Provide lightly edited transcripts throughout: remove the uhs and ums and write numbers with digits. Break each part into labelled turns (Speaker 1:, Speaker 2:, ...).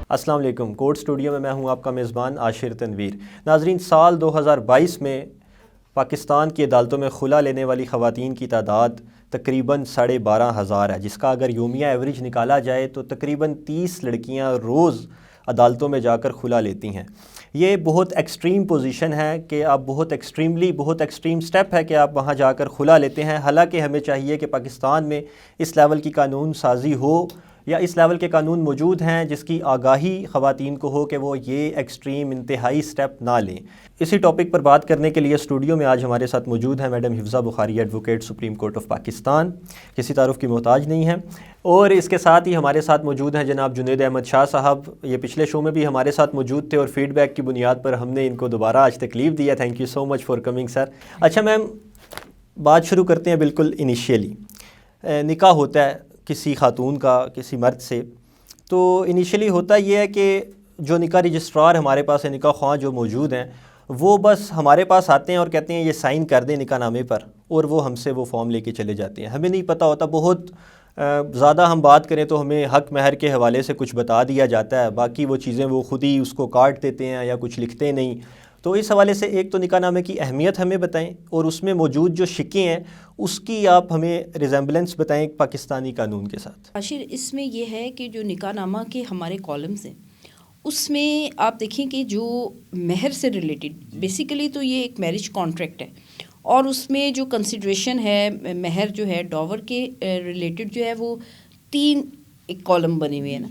Speaker 1: السلام علیکم. Court studio میں ہوں آپ کا میزبان عاشر تنویر. ناظرین، سال 2022 میں پاکستان کی عدالتوں میں خلا لینے والی خواتین کی تعداد تقریباً 12,500 ہے، جس کا اگر یومیہ ایوریج نکالا جائے تو تقریباً 30 لڑکیاں روز عدالتوں میں جا کر خلا لیتی ہیں. یہ بہت ایکسٹریم پوزیشن ہے کہ آپ بہت ایکسٹریم سٹیپ ہے کہ آپ وہاں جا کر خلا لیتے ہیں. حالانکہ ہمیں چاہیے کہ پاکستان میں اس لیول کی قانون سازی ہو یا اس لیول کے قانون موجود ہیں جس کی آگاہی خواتین کو ہو کہ وہ یہ ایکسٹریم انتہائی سٹیپ نہ لیں. اسی ٹاپک پر بات کرنے کے لیے اسٹوڈیو میں آج ہمارے ساتھ موجود ہیں madam Hafza Bukhari, advocate, supreme court of Pakistan, کسی تعارف کی محتاج نہیں ہیں. اور اس کے ساتھ ہی ہمارے ساتھ موجود ہیں جناب جنید احمد شاہ صاحب. یہ پچھلے شو میں بھی ہمارے ساتھ موجود تھے اور فیڈ بیک کی بنیاد پر ہم نے ان کو دوبارہ آج تکلیف دیا. Thank you so much for coming sir. اچھا میم، بات شروع کرتے ہیں بالکل انیشیلی. نکاح ہوتا ہے کسی خاتون کا کسی مرد سے، تو انیشلی ہوتا یہ ہے کہ جو نکاح رجسٹرار ہمارے پاس ہے، نکاح خواہ جو موجود ہیں، وہ بس ہمارے پاس آتے ہیں اور کہتے ہیں یہ سائن کر دیں نکاح نامے پر، اور وہ ہم سے وہ فارم لے کے چلے جاتے ہیں. ہمیں نہیں پتہ ہوتا، بہت زیادہ ہم بات کریں تو ہمیں حق مہر کے حوالے سے کچھ بتا دیا جاتا ہے، باقی وہ چیزیں وہ خود ہی اس کو کاٹ دیتے ہیں یا کچھ لکھتے نہیں. تو اس حوالے سے ایک تو نکاح نامے کی اہمیت ہمیں بتائیں، اور اس میں موجود جو شکیں ہیں اس کی آپ ہمیں ریزمبلنس بتائیں پاکستانی قانون کے ساتھ.
Speaker 2: عاشر، اس میں یہ ہے کہ جو نکاح نامہ کے ہمارے کالمز ہیں اس میں آپ دیکھیں کہ جو مہر سے ریلیٹڈ، بیسیکلی تو یہ ایک میرج کانٹریکٹ ہے، اور اس میں جو کنسیڈریشن ہے مہر جو ہے ڈاور کے ریلیٹڈ جو ہے وہ 3 ایک کالم بنے ہوئے ہیں نا،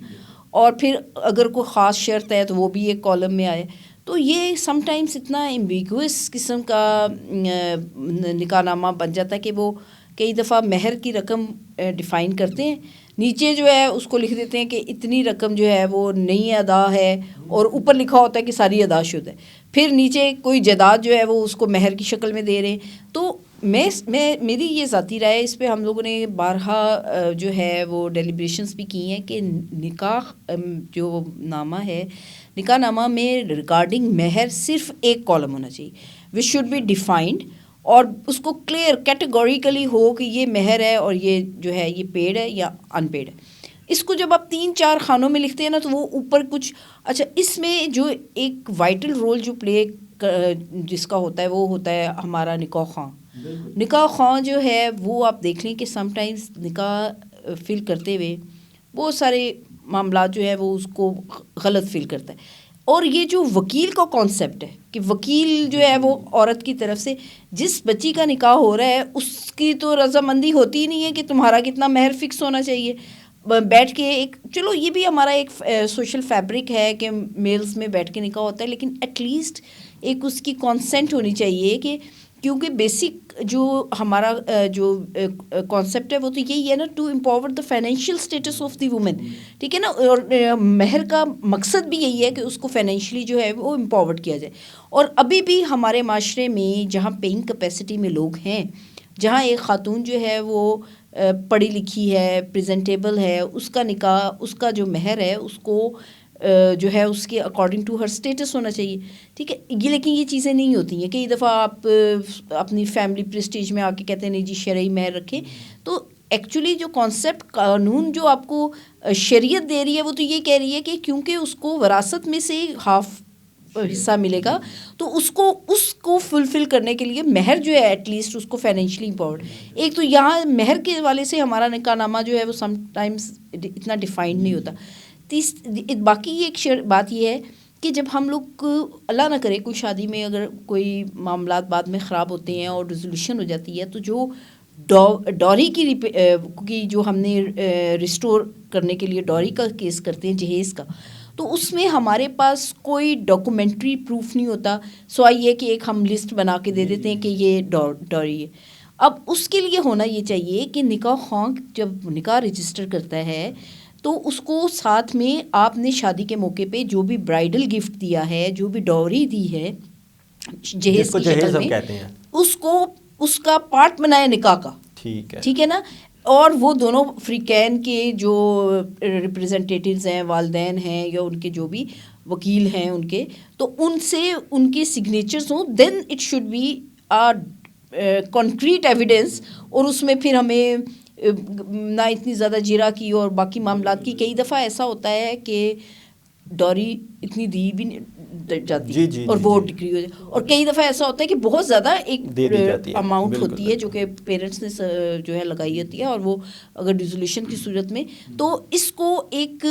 Speaker 2: اور پھر اگر کوئی خاص شرط ہے تو وہ بھی ایک کالم میں آئے. تو یہ سم ٹائمز اتنا ایمبیگوس قسم کا نکاح نامہ بن جاتا ہے کہ وہ کئی دفعہ مہر کی رقم ڈیفائن کرتے ہیں، نیچے جو ہے اس کو لکھ دیتے ہیں کہ اتنی رقم جو ہے وہ نہیں ادا ہے، اور اوپر لکھا ہوتا ہے کہ ساری ادا شدہ ہے. پھر نیچے کوئی جائیداد جو ہے وہ اس کو مہر کی شکل میں دے رہے ہیں. تو میری یہ ذاتی رائے اس پہ ہم لوگوں نے بارہا جو ہے وہ ڈیلیبریشنز بھی کی ہیں کہ نکاح جو نامہ ہے، نکاح نامہ میں ریگارڈنگ مہر صرف ایک کالم ہونا چاہیے، وچ شوڈ بی ڈیفائنڈ، اور اس کو کلیئر کیٹیگوریکلی ہو کہ یہ مہر ہے اور یہ جو ہے یہ پیڈ ہے یا ان پیڈ ہے. اس کو جب آپ 3-4 خانوں میں لکھتے ہیں نا تو وہ اوپر کچھ اچھا، اس میں جو ایک وائٹل رول جو پلے جس کا ہوتا ہے وہ ہوتا ہے ہمارا نکاح خواہ. نکاح خواہ جو ہے وہ آپ دیکھ لیں کہ سم ٹائمز نکاح فل کرتے ہوئے بہت سارے معاملات جو ہے وہ اس کو غلط فیل کرتا ہے. اور یہ جو وکیل کا کانسیپٹ ہے کہ وکیل جو ہے وہ عورت کی طرف سے جس بچی کا نکاح ہو رہا ہے اس کی تو رضامندی ہوتی ہی نہیں ہے کہ تمہارا کتنا مہر فکس ہونا چاہیے. بیٹھ کے ایک چلو یہ بھی ہمارا ایک سوشل فیبرک ہے کہ میلز میں بیٹھ کے نکاح ہوتا ہے، لیکن ایٹ لیسٹ ایک اس کی کانسینٹ ہونی چاہیے کہ کیونکہ بیسک جو ہمارا جو کانسیپٹ ہے وہ تو یہی ہے نا، to empower the financial status of the women, ٹھیک ہے نا. اور مہر کا مقصد بھی یہی ہے کہ اس کو فائنینشلی جو ہے وہ امپاورڈ کیا جائے. اور ابھی بھی ہمارے معاشرے میں جہاں پیئنگ کیپیسٹی میں لوگ ہیں، جہاں ایک خاتون جو ہے وہ پڑھی لکھی ہے، پریزنٹیبل ہے، اس کا نکاح، اس کا جو مہر ہے اس کو جو ہے اس کے اکارڈنگ ٹو ہر اسٹیٹس ہونا چاہیے، ٹھیک ہے. یہ لیکن یہ چیزیں نہیں ہوتی ہیں. کئی دفعہ آپ اپنی فیملی پریسٹیج میں آ کے کہتے ہیں نہیں جی شرعی مہر رکھیں. تو ایکچولی جو کانسیپٹ قانون جو آپ کو شریعت دے رہی ہے وہ تو یہ کہہ رہی ہے کہ کیونکہ اس کو وراثت میں سے ہاف حصہ ملے گا تو اس کو فلفل کرنے کے لیے مہر جو ہے ایٹ لیسٹ اس کو فائنینشلی امپاورڈ. ایک تو یہاں مہر کے حوالے سے ہمارا نکاح نامہ جو ہے وہ سم ٹائمز اتنا ڈیفائنڈ نہیں ہوتا. باقی ایک بات یہ ہے کہ جب ہم لوگ اللہ نہ کرے کوئی شادی میں اگر کوئی معاملات بعد میں خراب ہوتے ہیں اور ریزولوشن ہو جاتی ہے، تو جو ڈوری کی جو ہم نے ریسٹور کرنے کے لیے ڈوری کا کیس کرتے ہیں، جہیز کا، تو اس میں ہمارے پاس کوئی ڈاکومنٹری پروف نہیں ہوتا، سوائے یہ کہ ایک ہم لسٹ بنا کے دے دیتے ہیں کہ یہ ڈوری ہے. اب اس کے لیے ہونا یہ چاہیے کہ نکاح خواہ جب نکاح رجسٹر کرتا ہے تو اس کو ساتھ میں آپ نے شادی کے موقع پہ جو بھی برائڈل گفٹ دیا ہے، جو بھی ڈوری دی ہے جہیز کی شکل میں، اس کو اس کا پارٹ بنایا نکاح کا، ٹھیک ہے نا. اور وہ دونوں فریقین کے جو ریپریزنٹیٹیوز ہیں، والدین ہیں یا ان کے جو بھی وکیل ہیں ان کے، تو ان سے ان کے سگنیچرز ہوں، then it should be concrete evidence. اور اس میں پھر ہمیں نہ اتنی زیادہ جرا کی اور باقی معاملات کی. کئی دفعہ ایسا ہوتا ہے کہ ڈوری اتنی دی بھی نہیں جاتی
Speaker 1: جی جی
Speaker 2: اور
Speaker 1: جی
Speaker 2: وہ
Speaker 1: جی.
Speaker 2: ڈگری ہو جائے, اور کئی دفعہ ایسا ہوتا ہے کہ بہت زیادہ ایک
Speaker 1: دے دی جاتی ہے,
Speaker 2: اماؤنٹ
Speaker 1: بالکل
Speaker 2: ہوتی ہے جو کہ پیرنٹس نے جو ہے لگائی ہوتی ہے, اور وہ اگر ڈیزولیشن کی صورت میں, تو اس کو ایک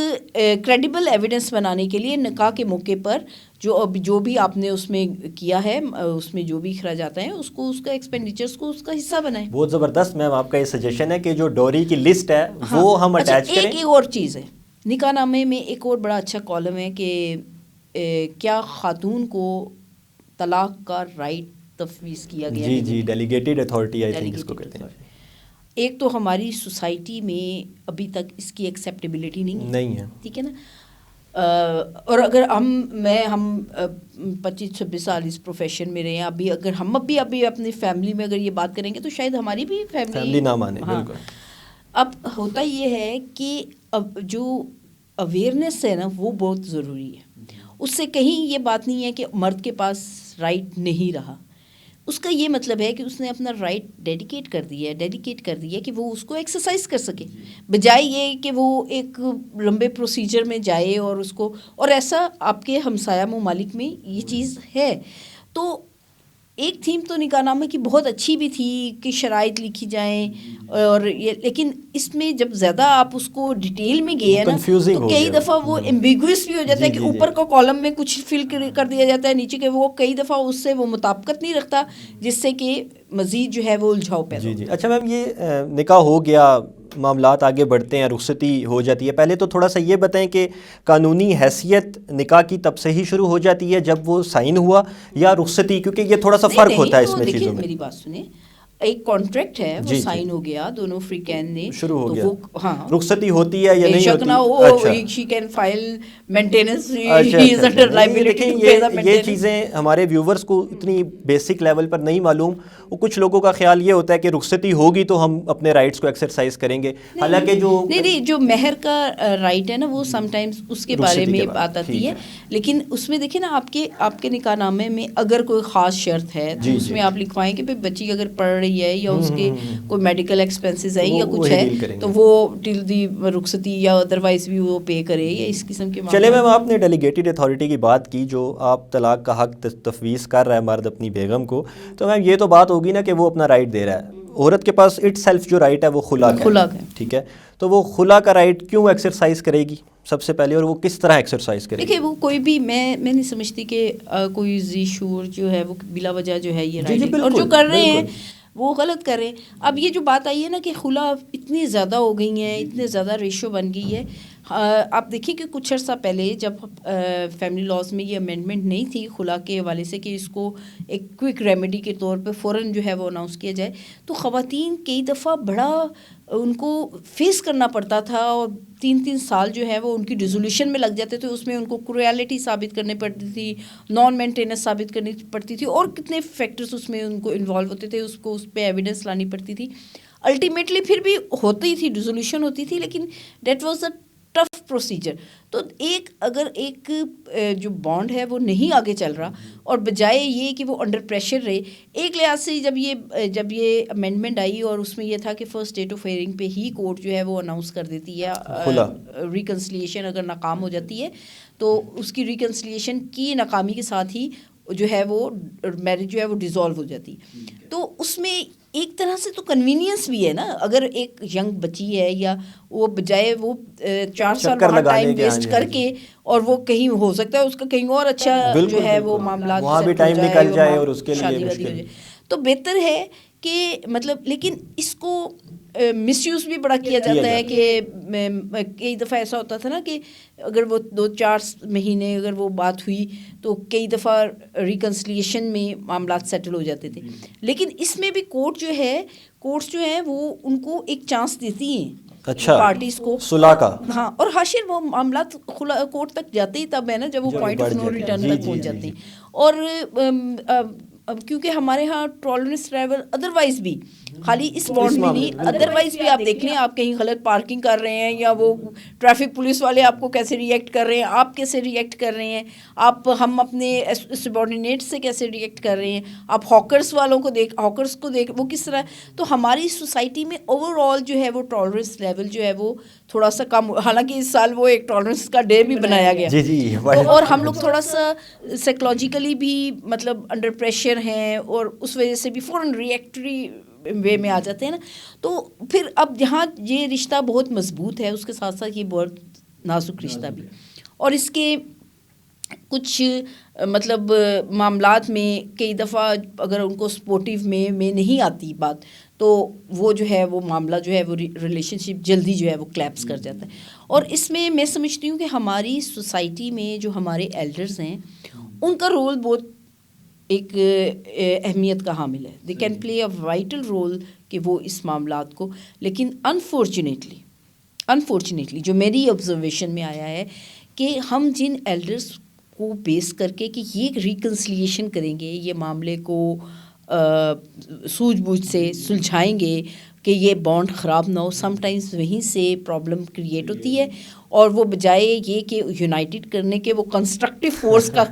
Speaker 2: کریڈیبل ایویڈنس بنانے کے لیے نکاح کے موقع پر جو بھی آپ نے اس میں کیا ہے, اس میں جو بھی اخراجات ہیں اس کو, اس کا ایکسپینڈیچرس کو اس کا حصہ بنائیں.
Speaker 1: بہت زبردست میم آپ کا یہ سجیشن ہے کہ جو ڈوری کی لسٹ ہے وہ ہم اٹیچ کریں.
Speaker 2: ایک اور چیز ہے نکاح نامے میں, ایک اور بڑا اچھا کالم ہے کہ کیا خاتون کو طلاق کا رائٹ تفویض کیا گیا ہے.
Speaker 1: جی جی, ڈیلیگیٹڈ اتھارٹی آئی تھنک اس کو کہتے ہیں.
Speaker 2: ایک تو ہماری سوسائٹی میں ابھی تک اس کی ایکسیپٹیبلٹی نہیں ہے, ٹھیک ہے نا. اور اگر ہم 25-26 سال اس پروفیشن میں رہے ہیں, ابھی اگر ہم ابھی اپنی فیملی میں اگر یہ بات کریں گے تو شاید ہماری بھی فیملی
Speaker 1: نہ مانے. بالکل.
Speaker 2: اب ہوتا یہ ہے کہ اب جو اویئرنیس ہے نا وہ بہت ضروری ہے. اس سے کہیں یہ بات نہیں ہے کہ مرد کے پاس رائٹ نہیں رہا, اس کا یہ مطلب ہے کہ اس نے اپنا رائٹ ڈیڈیکیٹ کر دیا کہ وہ اس کو ایکسرسائز کر سکے, بجائے یہ کہ وہ ایک لمبے پروسیجر میں جائے اور اس کو, اور ایسا آپ کے ہمسایہ ممالک میں یہ چیز ہے. تو ایک تھیم تو نکاح نامے کی بہت اچھی بھی تھی کہ شرائط لکھی جائیں, اور یہ, لیکن اس میں جب زیادہ آپ اس کو ڈیٹیل میں گئے ہیں نا تو کئی دفعہ وہ ایمبیگوس بھی ہو جاتا ہے کہ اوپر کا کالم میں کچھ فل کر دیا جاتا ہے, نیچے کے وہ کئی دفعہ اس سے وہ مطابقت نہیں رکھتا, جس سے کہ مزید جو ہے وہ الجھاؤ پیدا.
Speaker 1: جی جی. اچھا میم, یہ نکاح ہو گیا, معاملات آگے بڑھتے ہیں, رخصتی ہو جاتی ہے. پہلے تو تھوڑا سا یہ بتائیں کہ قانونی حیثیت نکاح کی تب سے ہی شروع ہو جاتی ہے جب وہ سائن ہوا, یا رخصتی, کیونکہ یہ تھوڑا سا فرق ہوتا ہے اس میں چیزوں میں.
Speaker 2: میری بات سنیں, ایک کانٹریکٹ ہے وہ سائن ہو گیا, دونوں فریقین نے
Speaker 1: شروع ہو گیا,
Speaker 2: ہاں
Speaker 1: رخصتی ہوتی ہے یا نہیں
Speaker 2: ہوتی, شی کین فائل مینٹیننس,
Speaker 1: دیکھیں یہ چیزیں ہمارے ویورز کو اتنی بیسک لیول پر نہیں معلوم. وہ کچھ لوگوں کا خیال یہ ہوتا ہے کہ رخصتی ہوگی تو ہم اپنے رائٹس کو ایکسرسائز کریں گے, حالانکہ
Speaker 2: جو مہر کا رائٹ ہے نا وہ سم ٹائمز اس کے بارے میں بات آتی ہے, لیکن اس میں دیکھیں نا آپ کے نکاح نامے میں اگر کوئی خاص شرط ہے تو اس میں آپ لکھوائیں کہ بچی اگر پڑھ رہی ہے یا اس کے کوئی میڈیکل ایکسپینسز ہیں یا کچھ ہے تو وہ ٹل دی رخصتی یا ادروائز بھی وہ پے کرے, یا اس قسم کے.
Speaker 1: چلے میم, آپ نے ڈیلیگیٹڈ اتھارٹی کی بات کی, جو آپ طلاق کا حق تفویض کر رہا ہے مرد اپنی بیگم کو, تو میم یہ تو بات ہوگی نا کہ وہ اپنا رائٹ دے رہا ہے. عورت کے پاس اٹ سیلف جو رائٹ ہے وہ خلا کا ہے, ٹھیک ہے, تو وہ خلا کا رائٹ کیوں ایکسرسائز کرے گی سب سے پہلے, اور وہ کس طرح ایکسرسائز کرے گی؟
Speaker 2: دیکھیں وہ کوئی بھی, میں نہیں سمجھتی کہ کوئی ذی شعور جو ہے وہ بلا وجہ جو ہے یہ رائٹ, اور جو کر رہے ہیں وہ غلط کر رہے ہیں. اب یہ جو بات آئی ہے نا کہ خلا اتنی زیادہ ہو گئی ہیں, اتنے زیادہ ریشو بن گئی ہے. آپ دیکھیں کہ کچھ عرصہ پہلے جب فیملی لاز میں یہ امینڈمنٹ نہیں تھی خلا کے حوالے سے کہ اس کو ایک کوئک ریمیڈی کے طور پہ فوراً جو ہے وہ اناؤنس کیا جائے, تو خواتین کئی دفعہ بڑا ان کو فیس کرنا پڑتا تھا, اور 3 سال جو ہے وہ ان کی ریزولیوشن میں لگ جاتے تھے. اس میں ان کو کرویلٹی ثابت کرنی پڑتی تھی, نان مینٹیننس ثابت کرنی پڑتی تھی, اور کتنے فیکٹرز اس میں ان کو انوالو ہوتے تھے, اس کو اس پہ ایویڈنس لانی پڑتی تھی. الٹیمیٹلی پھر بھی ہوتی تھی, ریزولیوشن ہوتی تھی, لیکن that was a tough procedure. تو اگر ایک جو بانڈ ہے وہ نہیں آگے چل رہا, اور بجائے یہ کہ وہ انڈر پریشر رہے, ایک لحاظ سے جب یہ امینڈمنٹ آئی اور اس میں یہ تھا کہ فرسٹ ڈیٹ آف ہیئرنگ پہ ہی کورٹ جو ہے وہ اناؤنس کر دیتی ہے ریکنسلیشن اگر ناکام ہو جاتی ہے, تو اس کی ریکنسلیشن کی ناکامی کے ساتھ ہی جو ہے وہ میرج جو ہے وہ ڈیزالو ہو جاتی. تو اس میں ایک طرح سے تو کنوینئنس بھی ہے نا, اگر ایک ینگ بچی ہے یا وہ بجائے وہ 4 سال وہاں ٹائم ویسٹ کر کے, اور وہ کہیں ہو سکتا ہے اس کا کہیں اور اچھا جو ہے وہ معاملات
Speaker 1: وہاں بھی ٹائم نکل جائے اور اس کے لیے
Speaker 2: مشکل, تو بہتر ہے کہ مطلب, لیکن اس کو مس یوز بھی بڑا کیا جاتا ہے کہ کئی دفعہ ایسا ہوتا تھا نا کہ اگر وہ 2-4 مہینے اگر وہ بات ہوئی تو کئی دفعہ ریکنسلیشن میں معاملات سیٹل ہو جاتے تھے. لیکن اس میں بھی کورٹس جو ہیں وہ ان کو ایک چانس دیتی ہیں,
Speaker 1: اچھا,
Speaker 2: پارٹیز کو
Speaker 1: صلح کا,
Speaker 2: ہاں, اور حاشر وہ معاملات کورٹ تک جاتے ہی تب ہے نا جب وہ پوائنٹ آف نو ریٹرن تک پہنچ جاتے ہیں. اور کیونکہ ہمارے ہاں ٹالرنس لیول ادروائز بھی خالی اس بانڈ میں نہیں، ادروائز بھی آپ دیکھ لیں، آپ کہیں غلط پارکنگ کر رہے ہیں یا وہ ٹریفک پولیس والے آپ کو کیسے ریئیکٹ کر رہے ہیں، آپ کیسے ریئیکٹ کر رہے ہیں، ہم اپنے سبارڈینیٹ سے کیسے ریئیکٹ کر رہے ہیں، آپ ہاکرس کو دیکھ وہ کس طرح. تو ہماری سوسائٹی میں اوور آل جو ہے وہ ٹالرنس لیول جو ہے وہ تھوڑا سا کم، حالانکہ اس سال وہ ایک ٹالرنس کا ڈے بھی بنایا گیا.
Speaker 1: جی
Speaker 2: اور ہم لوگ تھوڑا سا سائیکولوجیکلی بھی مطلب انڈر پریشر ہیں، اور اس وجہ سے بھی فوراً ریئیکٹری وے میں آ جاتے ہیں نا. تو پھر اب یہاں یہ رشتہ بہت مضبوط ہے، اس کے ساتھ ساتھ یہ بہت نازک رشتہ بھی، اور اس کے کچھ مطلب معاملات میں کئی دفعہ اگر ان کو سپورٹیو میں نہیں آتی بات، تو وہ جو ہے وہ معاملہ جو ہے وہ ریلیشن شپ جلدی جو ہے وہ کلیپس کر جاتا ہے. اور اس میں میں سمجھتی ہوں کہ ہماری سوسائٹی میں جو ہمارے ایلڈرز ہیں ان کا رول بہت ایک اہمیت کا حامل ہے. They can play a vital role کہ وہ اس معاملات کو، لیکن انفارچونیٹلی جو میری آبزرویشن میں آیا ہے کہ ہم جن ایلڈرز کو بیس کر کے کہ یہ ریکنسلیشن کریں گے، یہ معاملے کو سوجھ بوجھ سے سلجھائیں گے کہ یہ بانڈ خراب نہ ہو، سم ٹائمز وہیں سے پرابلم کریٹ ہوتی ہے، اور وہ بجائے یہ کہ یونائٹڈ کرنے کے وہ کنسٹرکٹیو فورس کا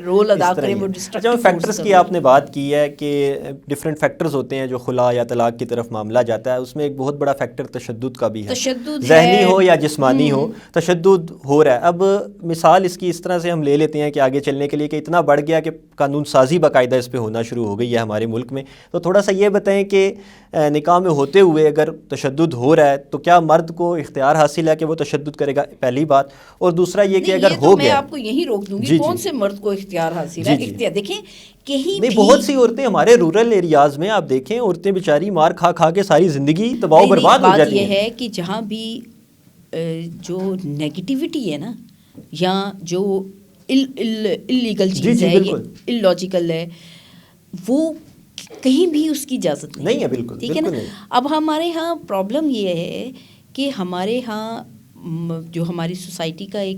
Speaker 2: رول ادا کریں، وہ ڈسٹرکٹیو
Speaker 1: فیکٹرز کی آپ نے بات کی ہے کہ ڈفرینٹ فیکٹرز ہوتے ہیں جو خلا یا طلاق کی طرف معاملہ جاتا ہے. اس میں ایک بہت بڑا فیکٹر تشدد کا بھی ہے، ذہنی ہو یا جسمانی ہو، تشدد ہو رہا ہے. اب مثال اس کی اس طرح سے ہم لے لیتے ہیں کہ آگے چلنے کے لیے کہ اتنا بڑھ گیا کہ قانون سازی باقاعدہ اس پہ ہونا شروع ہو گئی ہے ہمارے ملک میں. تو تھوڑا سا یہ بتائیں کہ نکاح میں ہوتے ہوئے اگر تشدد ہو رہا ہے تو کیا مرد کو اختیار حاصل ہے کہ وہ تشدد کرے گا، پہلی بات. اور دوسرا یہ کہ اگر ہو گیا،
Speaker 2: میں آپ کو یہی روک دوں گی، کون سے مرد کو اختیار حاصل ہے؟ اختیار دیکھیں کہیں بھی
Speaker 1: بہت سی عورتیں ہمارے رورل ایریاز میں آپ دیکھیں، عورتیں بیچاری مار کھا کھا کے ساری زندگی تباہ و برباد ہو جاتی ہیں.
Speaker 2: بات یہ ہے کہ جہاں بھی جو نیگیٹیوٹی ہے نا، یا جو اللیگل چیز ہے، اللاجیکل ہے، وہ کہیں بھی اس کی اجازت نہیں
Speaker 1: ہے. بالکل
Speaker 2: ٹھیک ہے نا. اب ہمارے ہاں پرابلم یہ ہے کہ ہمارے ہاں جو ہماری سوسائٹی کا ایک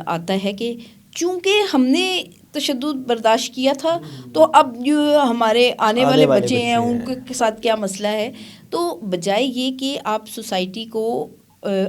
Speaker 2: آتا ہے کہ چونکہ ہم نے تشدد برداشت کیا تھا، تو اب جو ہمارے آنے والے بچے ہیں ان کے ساتھ کیا مسئلہ ہے. تو بجائے یہ کہ آپ سوسائٹی کو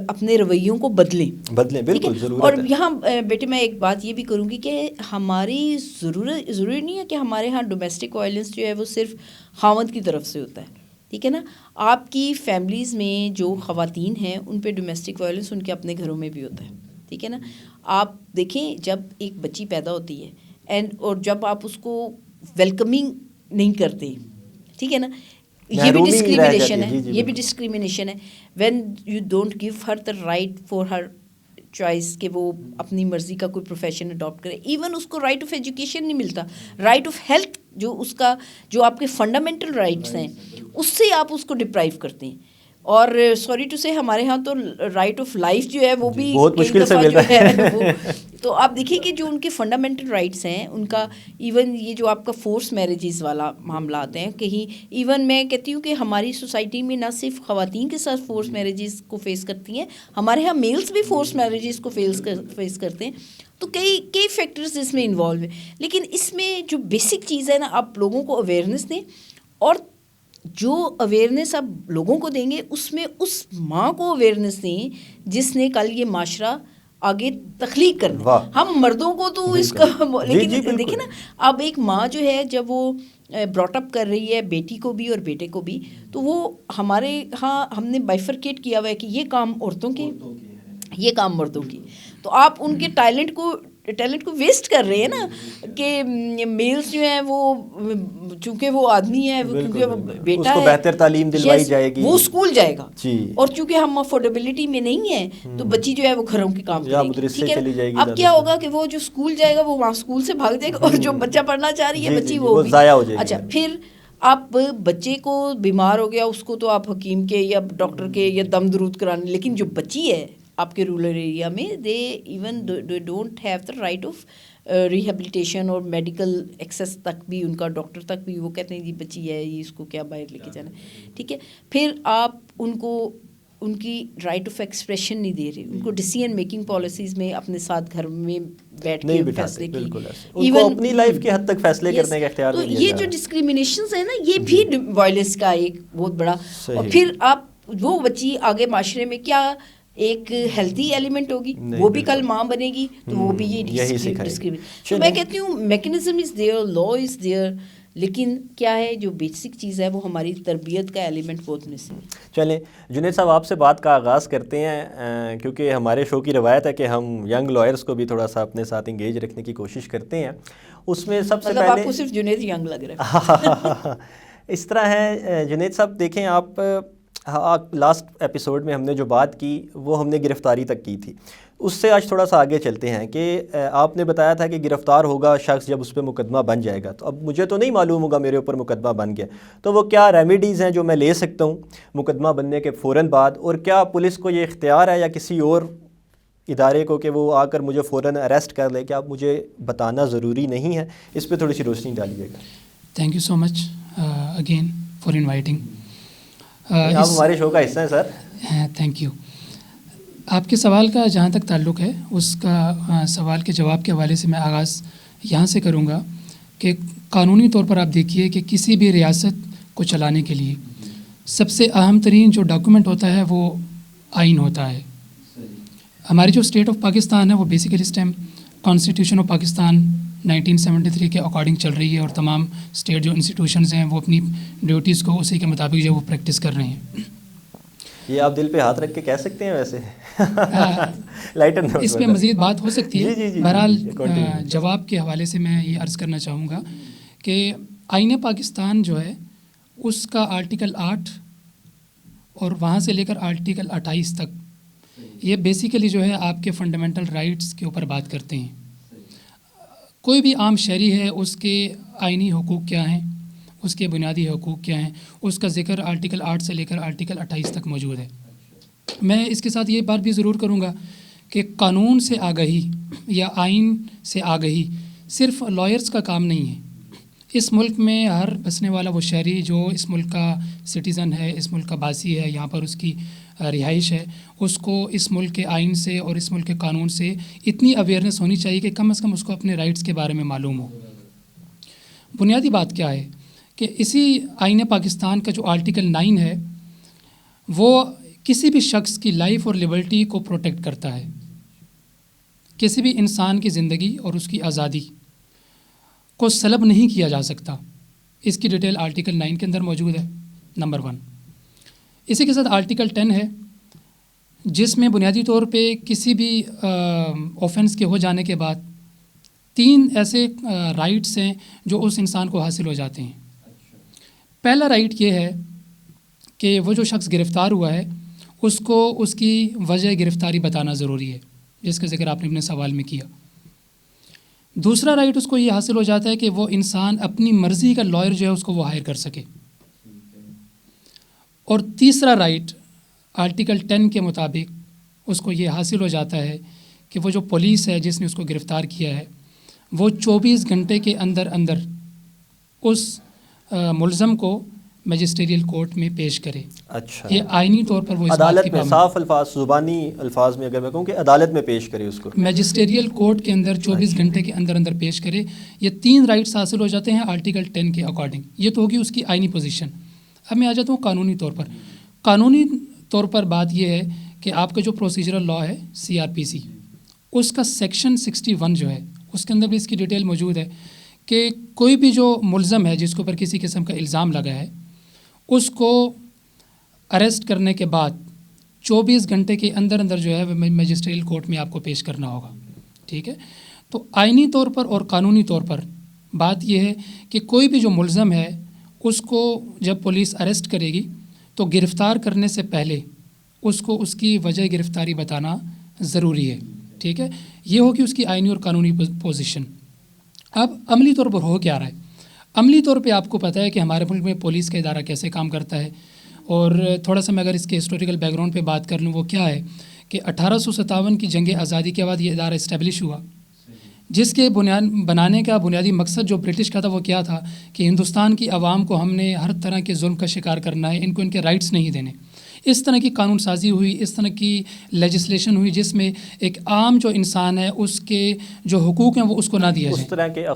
Speaker 2: اپنے رویوں کو بدلیں
Speaker 1: بالکل ضرورت ہے.
Speaker 2: اور یہاں بیٹے میں ایک بات یہ بھی کروں گی کہ ہماری ضروری نہیں ہے کہ ہمارے ہاں ڈومیسٹک وائلنس جو ہے وہ صرف خاوند کی طرف سے ہوتا ہے. ٹھیک ہے نا. آپ کی فیملیز میں جو خواتین ہیں ان پہ ڈومیسٹک وائلنس ان کے اپنے گھروں میں بھی ہوتا ہے. ٹھیک ہے نا. آپ دیکھیں جب ایک بچی پیدا ہوتی ہے اور جب آپ اس کو ویلکمنگ نہیں کرتے، ٹھیک ہے نا، یہ بھی ڈسکریمنیشن ہے. یہ بھی ڈسکریمنیشن ہے. When you don't give Hare the right for her choice کہ وہ اپنی مرضی کا کوئی پروفیشن اڈاپٹ کرے. ایون اس کو رائٹ آف ایجوکیشن نہیں ملتا، رائٹ آف ہیلتھ جو اس کا جو آپ کے فنڈامنٹل رائٹس ہیں اس سے آپ اس کو ڈپرائیو کرتے ہیں. اور سوری ٹو سے ہمارے ہاں تو رائٹ آف لائف جو ہے وہ بھی
Speaker 1: بہت مشکل سے مل رہا ہے
Speaker 2: وہ. تو آپ دیکھیں کہ جو ان کے فنڈامنٹل رائٹس ہیں ان کا، ایون یہ جو آپ کا فورس میرجز والا معاملات ہیں، کہیں ایون میں کہتی ہوں کہ ہماری سوسائٹی میں نہ صرف خواتین کے ساتھ فورس میرجز کو فیس کرتی ہیں، ہمارے ہاں میلز بھی فورس میرجز کو فیس کرتے ہیں. تو کئی فیکٹرز اس میں انوالو ہیں. لیکن اس میں جو بیسک چیز ہے نا، آپ لوگوں کو اویئرنیس دیں، اور جو اویئرنیس آپ لوگوں کو دیں گے اس میں اس ماں کو اویئرنیس دیں جس نے کل یہ معاشرہ آگے تخلیق کرنا. ہم مردوں کو تو اس کا، لیکن دیکھیں نا، اب ایک ماں جو ہے جب وہ براٹ اپ کر رہی ہے بیٹی کو بھی اور بیٹے کو بھی، تو وہ ہمارے ہاں ہم نے بائفرکیٹ کیا ہوا ہے کہ یہ کام عورتوں کے، یہ کام مردوں کی. تو آپ ان کے ٹیلنٹ کو ویسٹ کر رہے ہیں نا، کہ میلز جو ہیں وہ چونکہ وہ آدمی ہے، کیونکہ وہ بیٹا ہے،
Speaker 1: اس کو بہتر تعلیم دلوائی جائے گی،
Speaker 2: وہ اسکول جائے گا. اور چونکہ ہم افورڈیبلٹی میں نہیں ہیں تو بچی جو ہے وہ گھروں کے کام کرے گی. ٹھیک ہے. اب کیا ہوگا کہ وہ جو اسکول جائے گا وہ وہاں اسکول سے بھاگ جائے گا، اور جو بچہ پڑھنا چاہ رہی ہے بچی وہ
Speaker 1: ضائع ہو جائے گی.
Speaker 2: اچھا، پھر آپ بچے کو بیمار ہو گیا اس کو تو آپ حکیم کے یا ڈاکٹر کے یا دم درود کرانے، لیکن جو بچی ہے آپ کے رورل ایریا میں، they don't have the right of rehabilitation اور میڈیکل ایکسیس تک بھی، ان کا ڈاکٹر تک بھی وہ کہتے ہیں جی بچی ہے، یہ اس کو کیا باہر لے کے جانا ہے. ٹھیک ہے. پھر آپ ان کو ان کی رائٹ آف ایکسپریشن نہیں دے رہے, ان کو ڈیسیژن میکنگ پالیسیز میں اپنے ساتھ گھر میں بیٹھ کے فیصلے کی,
Speaker 1: ان کو اپنی لائف کے حد تک فیصلے کرنے کا اختیار
Speaker 2: تو
Speaker 1: نہیں دیا
Speaker 2: یہ
Speaker 1: جا
Speaker 2: جو
Speaker 1: رہا.
Speaker 2: ڈسکریمنیشنز ہیں نا, یہ بھی وائلنس کا ایک بہت بڑا. اور پھر آپ وہ بچی آگے معاشرے میں کیا ایک ہیلتھی ایلیمنٹ ہوگی, وہ بھی کل ماں بنے گی تو وہ بھی یہ ڈسکریمنیشن. تو میں کہتی ہوں mechanism is there, law is there, لیکن کیا ہے جو بیسک چیز ہے وہ ہماری تربیت کا ایلیمنٹ بہت مس ہے.
Speaker 1: چلیں جنید صاحب, آپ سے بات کا آغاز کرتے ہیں کیونکہ ہمارے شو کی روایت ہے کہ ہم ینگ لائرس کو بھی تھوڑا سا اپنے ساتھ انگیج رکھنے کی کوشش کرتے ہیں. اس میں سب سے پہلے
Speaker 2: آپ کو صرف جنید ینگ لگ رہا ہے.
Speaker 1: اس طرح ہے جنید صاحب, دیکھیں آپ لاسٹ ایپیسوڈ میں ہم نے جو بات کی وہ ہم نے گرفتاری تک کی تھی. اس سے آج تھوڑا سا آگے چلتے ہیں کہ آپ نے بتایا تھا کہ گرفتار ہوگا شخص جب اس پہ مقدمہ بن جائے گا. تو اب مجھے تو نہیں معلوم ہوگا میرے اوپر مقدمہ بن گیا, تو وہ کیا ریمیڈیز ہیں جو میں لے سکتا ہوں مقدمہ بننے کے فوراً بعد, اور کیا پولیس کو یہ اختیار ہے یا کسی اور ادارے کو کہ وہ آ کر مجھے فوراً اریسٹ کر لے؟ کیا مجھے بتانا ضروری نہیں ہے؟ اس پہ تھوڑی سی روشنی ڈالیے گا.
Speaker 3: Thank you so much again for inviting.
Speaker 1: آپ ہمارے شو کا حصہ ہیں سر.
Speaker 3: Thank you. آپ کے سوال کا جہاں تک تعلق ہے, اس کا سوال کے جواب کے حوالے سے میں آغاز یہاں سے کروں گا کہ قانونی طور پر آپ دیکھیے کہ کسی بھی ریاست کو چلانے کے لیے سب سے اہم ترین جو ڈاکومنٹ ہوتا ہے وہ آئین ہوتا ہے. ہماری جو اسٹیٹ آف پاکستان ہے وہ بیسیکلی اس ٹائم کانسٹیٹیوشن آف پاکستان 1973 کے اکارڈنگ چل رہی ہے, اور تمام اسٹیٹ جو انسٹیٹیوشنز ہیں وہ اپنی ڈیوٹیز کو اسی کے مطابق جو وہ پریکٹس کر رہے ہیں.
Speaker 1: یہ آپ دل پہ ہاتھ رکھ کے کہہ سکتے ہیں ویسے لائٹر نوٹ
Speaker 3: اس پہ مزید بات ہو سکتی ہے.
Speaker 1: جی
Speaker 3: بہرحال جواب کے حوالے سے میں یہ عرض کرنا چاہوں گا کہ آئین پاکستان جو ہے اس کا آرٹیکل 8 اور وہاں سے لے کر آرٹیکل 28 تک یہ بیسیکلی جو ہے آپ کے فنڈامنٹل رائٹس کے اوپر بات کرتے ہیں. کوئی بھی عام شہری ہے, اس کے آئینی حقوق کیا ہیں, اس کے بنیادی حقوق کیا ہیں, اس کا ذکر آرٹیکل 8 سے لے کر آرٹیکل 28 تک موجود ہے. میں اس کے ساتھ یہ بات بھی ضرور کروں گا کہ قانون سے آگہی یا آئین سے آگہی صرف لائرز کا کام نہیں ہے. اس ملک میں ہر بسنے والا وہ شہری جو اس ملک کا سٹیزن ہے, اس ملک کا باسی ہے, یہاں پر اس کی رہائش ہے, اس کو اس ملک کے آئین سے اور اس ملک کے قانون سے اتنی اویئرنیس ہونی چاہیے کہ کم از کم اس کو اپنے رائٹس کے بارے میں معلوم ہو. بنیادی بات کیا ہے کہ اسی آئین پاکستان کا جو آرٹیکل 9 ہے وہ کسی بھی شخص کی لائف اور لبرٹی کو پروٹیکٹ کرتا ہے. کسی بھی انسان کی زندگی اور اس کی آزادی کو سلب نہیں کیا جا سکتا. اس کی ڈیٹیل آرٹیکل 9 کے اندر موجود ہے, نمبر 1. اسی کے ساتھ آرٹیکل 10 ہے جس میں بنیادی طور پہ کسی بھی اوفنس کے ہو جانے کے بعد 3 ایسے رائٹس ہیں جو اس انسان کو حاصل ہو جاتے ہیں. پہلا رائٹ یہ ہے کہ وہ جو شخص گرفتار ہوا ہے اس کو اس کی وجہ گرفتاری بتانا ضروری ہے, جس کا ذکر آپ نے اپنے سوال میں کیا. دوسرا رائٹ اس کو یہ حاصل ہو جاتا ہے کہ وہ انسان اپنی مرضی کا لائر جو ہے اس کو وہ ہائر کر سکے. اور تیسرا رائٹ آرٹیکل 10 کے مطابق اس کو یہ حاصل ہو جاتا ہے کہ وہ جو پولیس ہے جس نے اس کو گرفتار کیا ہے وہ 24 گھنٹے کے اندر اندر اس ملزم کو میجسٹریل کورٹ میں پیش کرے.
Speaker 1: اچھا,
Speaker 3: یہ آئینی طور پر وہ
Speaker 1: عدالت میں صاف الفاظ زبانی الفاظ میں اگر میں کہوں کہ عدالت میں پیش کرے, اس کو
Speaker 3: میجسٹریل کورٹ کے اندر 24 گھنٹے کے اندر اندر پیش کرے. یہ 3 رائٹس حاصل ہو جاتے ہیں آرٹیکل 10 کے اکارڈنگ. یہ تو ہوگی اس کی آئینی پوزیشن. اب میں آ جاتا ہوں قانونی طور پر. قانونی طور پر بات یہ ہے کہ آپ کا جو پروسیجرل لا ہے CRPC, اس کا سیکشن 61 جو ہے اس کے اندر بھی اس کی ڈیٹیل موجود ہے کہ کوئی بھی جو ملزم ہے جس کے اوپر کسی قسم کا الزام لگا ہے اس کو اریسٹ کرنے کے بعد 24 گھنٹے کے اندر اندر جو ہے میجسٹریل کورٹ میں آپ کو پیش کرنا ہوگا. ٹھیک ہے, تو آئینی طور پر اور قانونی طور پر بات یہ ہے کہ کوئی بھی جو ملزم ہے اس کو جب پولیس اریسٹ کرے گی تو گرفتار کرنے سے پہلے اس کو اس کی وجہ گرفتاری بتانا ضروری ہے. ٹھیک ہے, یہ ہوگی اس کی آئینی اور قانونی پوزیشن. اب عملی طور پر ہو کیا رہا ہے؟ عملی طور پہ آپ کو پتہ ہے کہ ہمارے ملک میں پولیس کا ادارہ کیسے کام کرتا ہے, اور تھوڑا سا میں اگر اس کے ہسٹوریکل بیک گراؤنڈ پہ بات کر لوں وہ کیا ہے کہ 1857 کی جنگ آزادی کے بعد یہ ادارہ اسٹیبلش ہوا, جس کے بنانے کا بنیادی مقصد جو برٹش کا تھا وہ کیا تھا کہ ہندوستان کی عوام کو ہم نے ہر طرح کے ظلم کا شکار کرنا ہے, ان کو ان کے رائٹس نہیں دینے. اس طرح کی قانون سازی ہوئی, اس طرح کی لیجسلیشن ہوئی جس میں ایک عام جو انسان ہے اس کے جو حقوق ہیں وہ اس کو نہ دیا جائے.
Speaker 1: اس طرح کے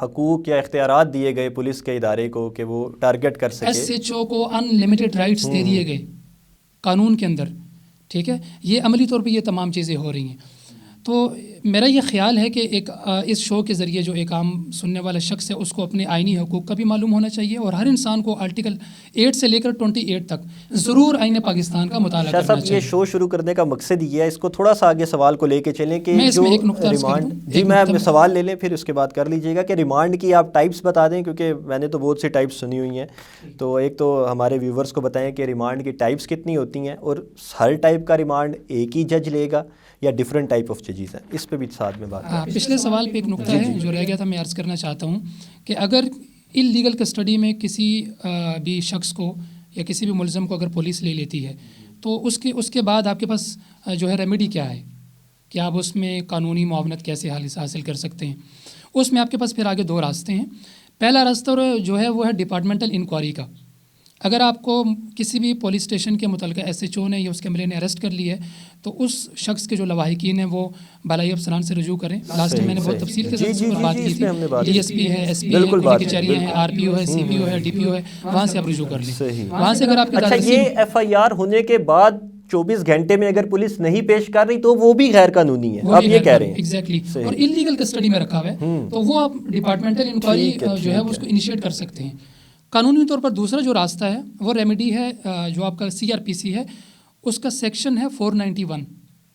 Speaker 1: حقوق یا اختیارات دیے گئے پولیس کے ادارے کو کہ وہ ٹارگٹ کر سکے.
Speaker 3: ایس ایچ او کو ان لمیٹڈ رائٹس دے دیے گئے قانون کے اندر, ٹھیک ہے. یہ عملی طور پہ یہ تمام چیزیں ہو رہی ہیں. تو میرا یہ خیال ہے کہ ایک اس شو کے ذریعے جو ایک عام سننے والا شخص ہے اس کو اپنے آئینی حقوق کا بھی معلوم ہونا چاہیے, اور ہر انسان کو آرٹیکل 8 سے لے کر 28 تک ضرور آئین پاکستان کا مطالعہ کرنا چاہیے.
Speaker 1: یہ شو شروع کرنے کا مقصد یہ ہے, اس کو تھوڑا سا آگے سوال کو لے کے چلیں کہ جو ریمانڈ, جی میں سوال لے لیں پھر اس کے بعد کر لیجیے گا, کہ ریمانڈ کی آپ ٹائپس بتا دیں, کیونکہ میں نے تو بہت سی ٹائپس سنی ہوئی ہیں. تو ایک تو ہمارے ویورز کو بتائیں کہ ریمانڈ کی ٹائپس کتنی ہوتی ہیں, اور ہر ٹائپ کا ریمانڈ ایک ہی جج لے گا یا ڈفرینٹ ٹائپ آف ججز ہیں, اس پہ بھی ساتھ میں بات کریں.
Speaker 3: پچھلے سوال پہ ایک نقطہ ہے جو رہ گیا تھا, میں عرض کرنا چاہتا ہوں کہ اگر اللیگل کسٹڈی میں کسی بھی شخص کو یا کسی بھی ملزم کو اگر پولیس لے لیتی ہے تو اس کے بعد آپ کے پاس جو ہے ریمیڈی کیا ہے, کہ آپ اس میں قانونی معاونت کیسے حاصل کر سکتے ہیں. اس میں آپ کے پاس پھر آگے 2 راستے ہیں. پہلا راستہ جو ہے وہ ہے ڈپارٹمنٹل انکوائری کا. اگر آپ کو کسی بھی پولیس اسٹیشن کے متعلقہ ایس ایچ او نے یا اس کے عملے نے اریسٹ کر لی ہے تو اس شخص کے جو لواحقین ہیں وہ بالائی افسران سے رجوع کریں. لاسٹ ٹائم میں نے بہت تفصیل کے ساتھ اس پر بات کی تھی. ڈی ایس پی ہے, ایس پی ہے, کچہریاں ہیں, آر پی او ہے, سی پی او ہے, ڈی پی او ہے, وہاں سے آپ رجوع کر لیں. وہاں سے اگر آپ
Speaker 1: اچھا, یہ ایف آئی آر ہونے کے بعد 24 گھنٹے میں اگر پولیس نہیں پیش کر رہی تو وہ بھی غیر قانونی ہے, آپ یہ کہہ رہے ہیں.
Speaker 3: ایگزیکٹلی, اور انلیگل کسٹڈی میں رکھا ہوا ہے تو وہ آپ ڈپارٹمنٹل انکوائری جو ہے وہ اس کو انیشیٹ کر سکتے ہیں. قانونی طور پر دوسرا جو راستہ ہے وہ ریمیڈی ہے, جو آپ کا سی آر پی سی ہے اس کا سیکشن ہے 491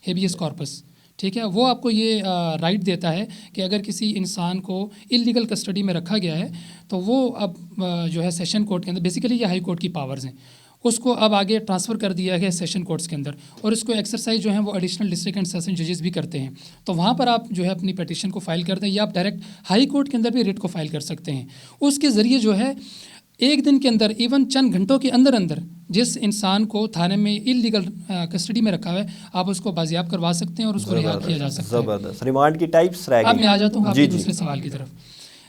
Speaker 3: ہیبیس کارپس, ٹھیک ہے. وہ آپ کو یہ رائٹ دیتا ہے کہ اگر کسی انسان کو اللیگل کسٹڈی میں رکھا گیا ہے تو وہ اب جو ہے سیشن کورٹ کے اندر, بیسیکلی یہ ہائی کورٹ کی پاورز ہیں, اس کو اب آگے ٹرانسفر کر دیا گیا سیشن کورٹس کے اندر, اور اس کو ایکسرسائز جو ہیں وہ ایڈیشنل ڈسٹرکٹ اینڈ سیشن ججز بھی کرتے ہیں. تو وہاں پر آپ جو ہے اپنی پیٹیشن کو فائل کر دیں, یا آپ ڈائریکٹ ہائی کورٹ کے اندر بھی ریٹ کو فائل کر سکتے ہیں. اس کے ذریعے جو ہے ایک دن کے اندر, ایون چند گھنٹوں کے اندر جس انسان کو تھانے میں اللیگل کسٹڈی میں رکھا ہوا ہے آپ اس کو بازیاب کروا سکتے ہیں اور اس کو رہا کیا جا سکتا ہے.
Speaker 1: زبردست. ریمانڈ کی ٹائپس رہ گئی.
Speaker 3: اب میں آ جاتا ہوں آپ کے دوسرے سوال کی طرف.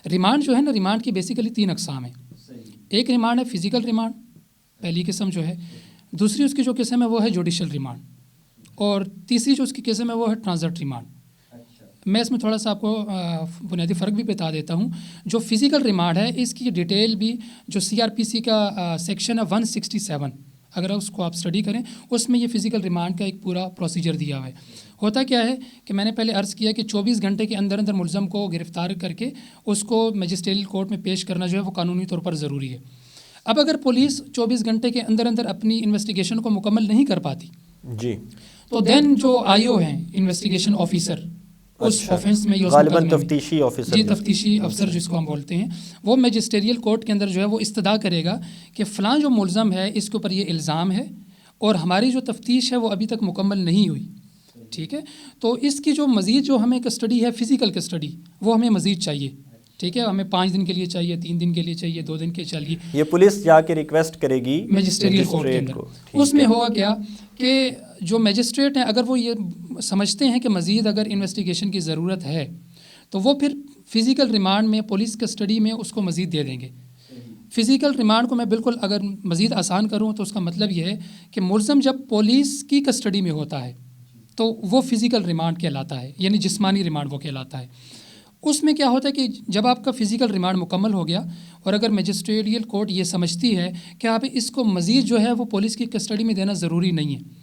Speaker 3: ریمانڈ جو ہے نا, ریمانڈ کی بیسیکلی 3 اقسام ہیں. ایک ریمانڈ ہے فزیکل ریمانڈ, پہلی قسم جو ہے. دوسری اس کی جو قسم ہے وہ ہے جوڈیشل ریمانڈ, اور تیسری جو اس کی قسم ہے وہ ہے ٹرانزٹ ریمانڈ. میں اس میں تھوڑا سا آپ کو بنیادی فرق بھی بتا دیتا ہوں. جو فزیکل ریمانڈ ہے اس کی ڈیٹیل بھی جو سی آر پی سی کا سیکشن ہے 167, اگر اس کو آپ اسٹڈی کریں اس میں یہ فزیکل ریمانڈ کا ایک پورا پروسیجر دیا ہوا ہے. ہوتا کیا ہے کہ میں نے پہلے عرض کیا کہ 24 گھنٹے کے اندر ملزم کو گرفتار کر کے اس کو میجسٹریل کورٹ میں پیش کرنا جو ہے وہ قانونی طور پر ضروری ہے. اب اگر پولیس 24 گھنٹے کے اندر اپنی انویسٹیگیشن کو مکمل نہیں کر پاتی
Speaker 1: جی,
Speaker 3: تو دین جو آئی او ہیں انویسٹیگیشن آفیسر اس آفینس میں
Speaker 1: غالباً تفتیشی آفیسر,
Speaker 3: جی تفتیشی افسر جس کو ہم بولتے ہیں, وہ میجسٹریل کورٹ کے اندر جو ہے وہ استدعا کرے گا کہ فلاں جو ملزم ہے اس کے اوپر یہ الزام ہے اور ہماری جو تفتیش ہے وہ ابھی تک مکمل نہیں ہوئی, ٹھیک ہے. تو اس کی جو مزید جو ہمیں کسٹڈی ہے فزیکل کسٹڈی وہ ہمیں مزید چاہیے, ٹھیک ہے. ہمیں 5 دن کے لیے چاہیے, 3 دن کے لیے چاہیے, 2 دن کے چاہیے.
Speaker 1: یہ پولیس جا کے ریکویسٹ کرے گی
Speaker 3: میجسٹریل کورٹ کے اندر. اس میں ہوگا کیا کہ جو میجسٹریٹ ہیں اگر وہ یہ سمجھتے ہیں کہ مزید اگر انویسٹیگیشن کی ضرورت ہے تو وہ پھر فزیکل ریمانڈ میں پولیس کسٹڈی میں اس کو مزید دے دیں گے. فزیکل ریمانڈ کو میں بالکل اگر مزید آسان کروں تو اس کا مطلب یہ ہے کہ ملزم جب پولیس کی کسٹڈی میں ہوتا ہے تو وہ فزیکل ریمانڈ کہلاتا ہے, یعنی جسمانی ریمانڈ وہ کہلاتا ہے. اس میں کیا ہوتا ہے کہ جب آپ کا فزیکل ریمانڈ مکمل ہو گیا اور اگر میجسٹریل کورٹ یہ سمجھتی ہے کہ آپ اس کو مزید جو ہے وہ پولیس کی کسٹڈی میں دینا ضروری نہیں ہے,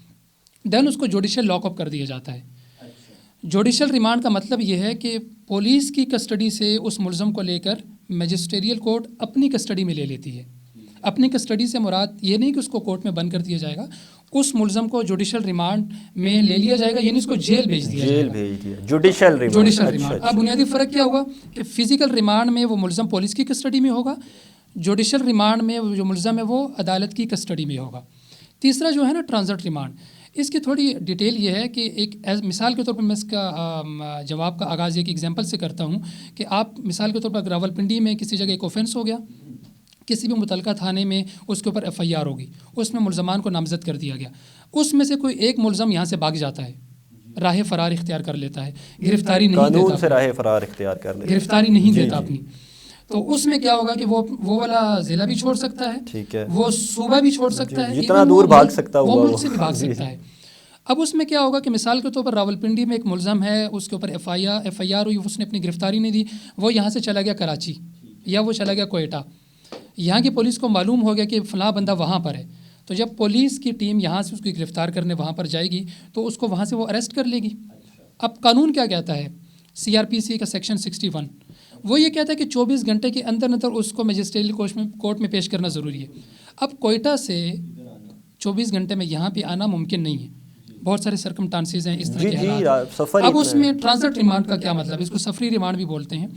Speaker 3: دین اس کو جوڈیشل لاک اپ کر دیا جاتا ہے. جوڈیشل ریمانڈ کا مطلب یہ ہے کہ پولیس کی کسٹڈی سے اس ملزم کو لے کر میجسٹریل کورٹ اپنی کسٹڈی میں لے لیتی ہے. اپنی کسٹڈی سے مراد یہ نہیں کہ اس کو کورٹ میں بند کر دیا جائے گا, اس ملزم کو جوڈیشل ریمانڈ میں لے لیا جائے گا, یعنی اس کو جیل بھیج دیا جائے گا.
Speaker 1: Judicial remand.
Speaker 3: اب بنیادی فرق کیا ہوگا کہ فزیکل ریمانڈ میں وہ ملزم پولیس کی کسٹڈی میں ہوگا, جوڈیشل ریمانڈ میں جو ملزم ہے وہ عدالت کی کسٹڈی میں ہوگا. تیسرا جو ہے نا ٹرانزٹ ریمانڈ, اس کی تھوڑی ڈیٹیل یہ ہے کہ ایک مثال کے طور پر میں اس کا جواب کا آغاز ایک ایگزامپل سے کرتا ہوں کہ آپ مثال کے طور پر راولپنڈی میں کسی جگہ ایک اوفینس ہو گیا, کسی بھی متعلقہ تھانے میں اس کے اوپر ایف آئی آر ہوگی, اس میں ملزمان کو نامزد کر دیا گیا. اس میں سے کوئی ایک ملزم یہاں سے بھاگ جاتا ہے, راہ فرار اختیار کر لیتا ہے, گرفتاری نہیں دیتا,
Speaker 1: قانون سے راہ فرار اختیار کر لیتا ہے,
Speaker 3: گرفتاری نہیں دیتا اپنی. تو اس میں کیا ہوگا کہ وہ والا ضلع بھی چھوڑ سکتا ہے,
Speaker 1: ٹھیک ہے,
Speaker 3: وہ صوبہ بھی چھوڑ سکتا ہے,
Speaker 1: جتنا دور بھاگ سکتا ہوگا
Speaker 3: وہ ملک سے بھی بھاگ سکتا ہے. اب اس میں کیا ہوگا کہ مثال کے طور پر راولپنڈی میں ایک ملزم ہے, اس کے اوپر ایف آئی آر ہوئی, اس نے اپنی گرفتاری نہیں دی, وہ یہاں سے چلا گیا کراچی یا وہ چلا گیا کوئٹہ. یہاں کی پولیس کو معلوم ہو گیا کہ فلاں بندہ وہاں پر ہے, تو جب پولیس کی ٹیم یہاں سے اس کو گرفتار کرنے وہاں پر جائے گی تو اس کو وہاں سے وہ اریسٹ کر لے گی. اب قانون کیا کہتا ہے, سی آر پی سی کا سیکشن 61, وہ یہ کہتا ہے کہ 24 گھنٹے کے اندر اس کو میجسٹریل کورٹ میں پیش کرنا ضروری ہے. اب کوئٹہ سے 24 گھنٹے میں یہاں پہ آنا ممکن نہیں ہے, بہت سارے سرکمٹانسز ہیں اس طرح کے حالات. اب اس میں ٹرانزٹ ریمانڈ کا کیا مطلب ہے, اس کو سفری ریمانڈ بھی بولتے ہیں.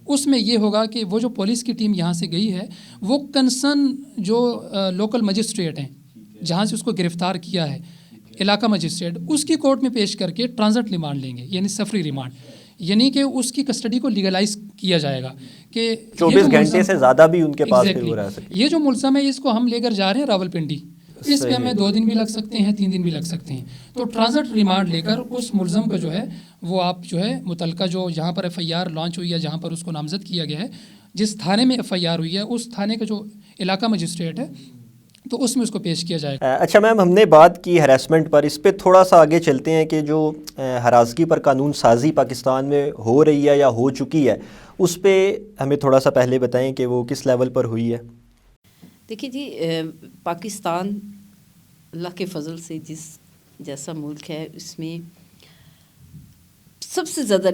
Speaker 3: اس میں یہ ہوگا کہ وہ جو پولیس کی ٹیم یہاں سے گئی ہے وہ کنسرن جو لوکل مجسٹریٹ ہیں جہاں سے اس کو گرفتار کیا ہے, علاقہ مجسٹریٹ, اس کی کورٹ میں پیش کر کے ٹرانزٹ ریمانڈ لیں گے, یعنی سفری ریمانڈ, یعنی کہ اس کی کسٹڈی کو لیگلائز کیا جائے گا کہ
Speaker 1: 24 گھنٹے سے زیادہ بھی ان کے پاس وہ رہ سکتے.
Speaker 3: یہ جو ملزم ہے اس کو ہم لے کر جا رہے ہیں راولپنڈی, اس پہ ہمیں 2 دن بھی لگ سکتے ہیں, 3 دن بھی لگ سکتے ہیں. تو ٹرانزٹ ریمانڈ لے کر اس ملزم کا جو ہے وہ آپ جو ہے متعلقہ جو جہاں پر ایف آئی آر لانچ ہوئی ہے, جہاں پر اس کو نامزد کیا گیا ہے, جس تھانے میں ایف آئی آر ہوئی ہے, اس تھانے کا جو علاقہ مجسٹریٹ ہے تو اس میں اس کو پیش کیا جائے گا.
Speaker 1: اچھا میم, ہم نے بات کی ہراسمنٹ پر, اس پہ تھوڑا سا آگے چلتے ہیں کہ جو ہراسگی پر قانون سازی پاکستان میں ہو رہی ہے یا ہو چکی ہے, اس پہ ہمیں تھوڑا سا پہلے بتائیں کہ وہ کس لیول پر ہوئی ہے.
Speaker 2: دیکھیے جی, پاکستان اللہ کے فضل سے جیسا ملک ہے, اس میں سب سے زیادہ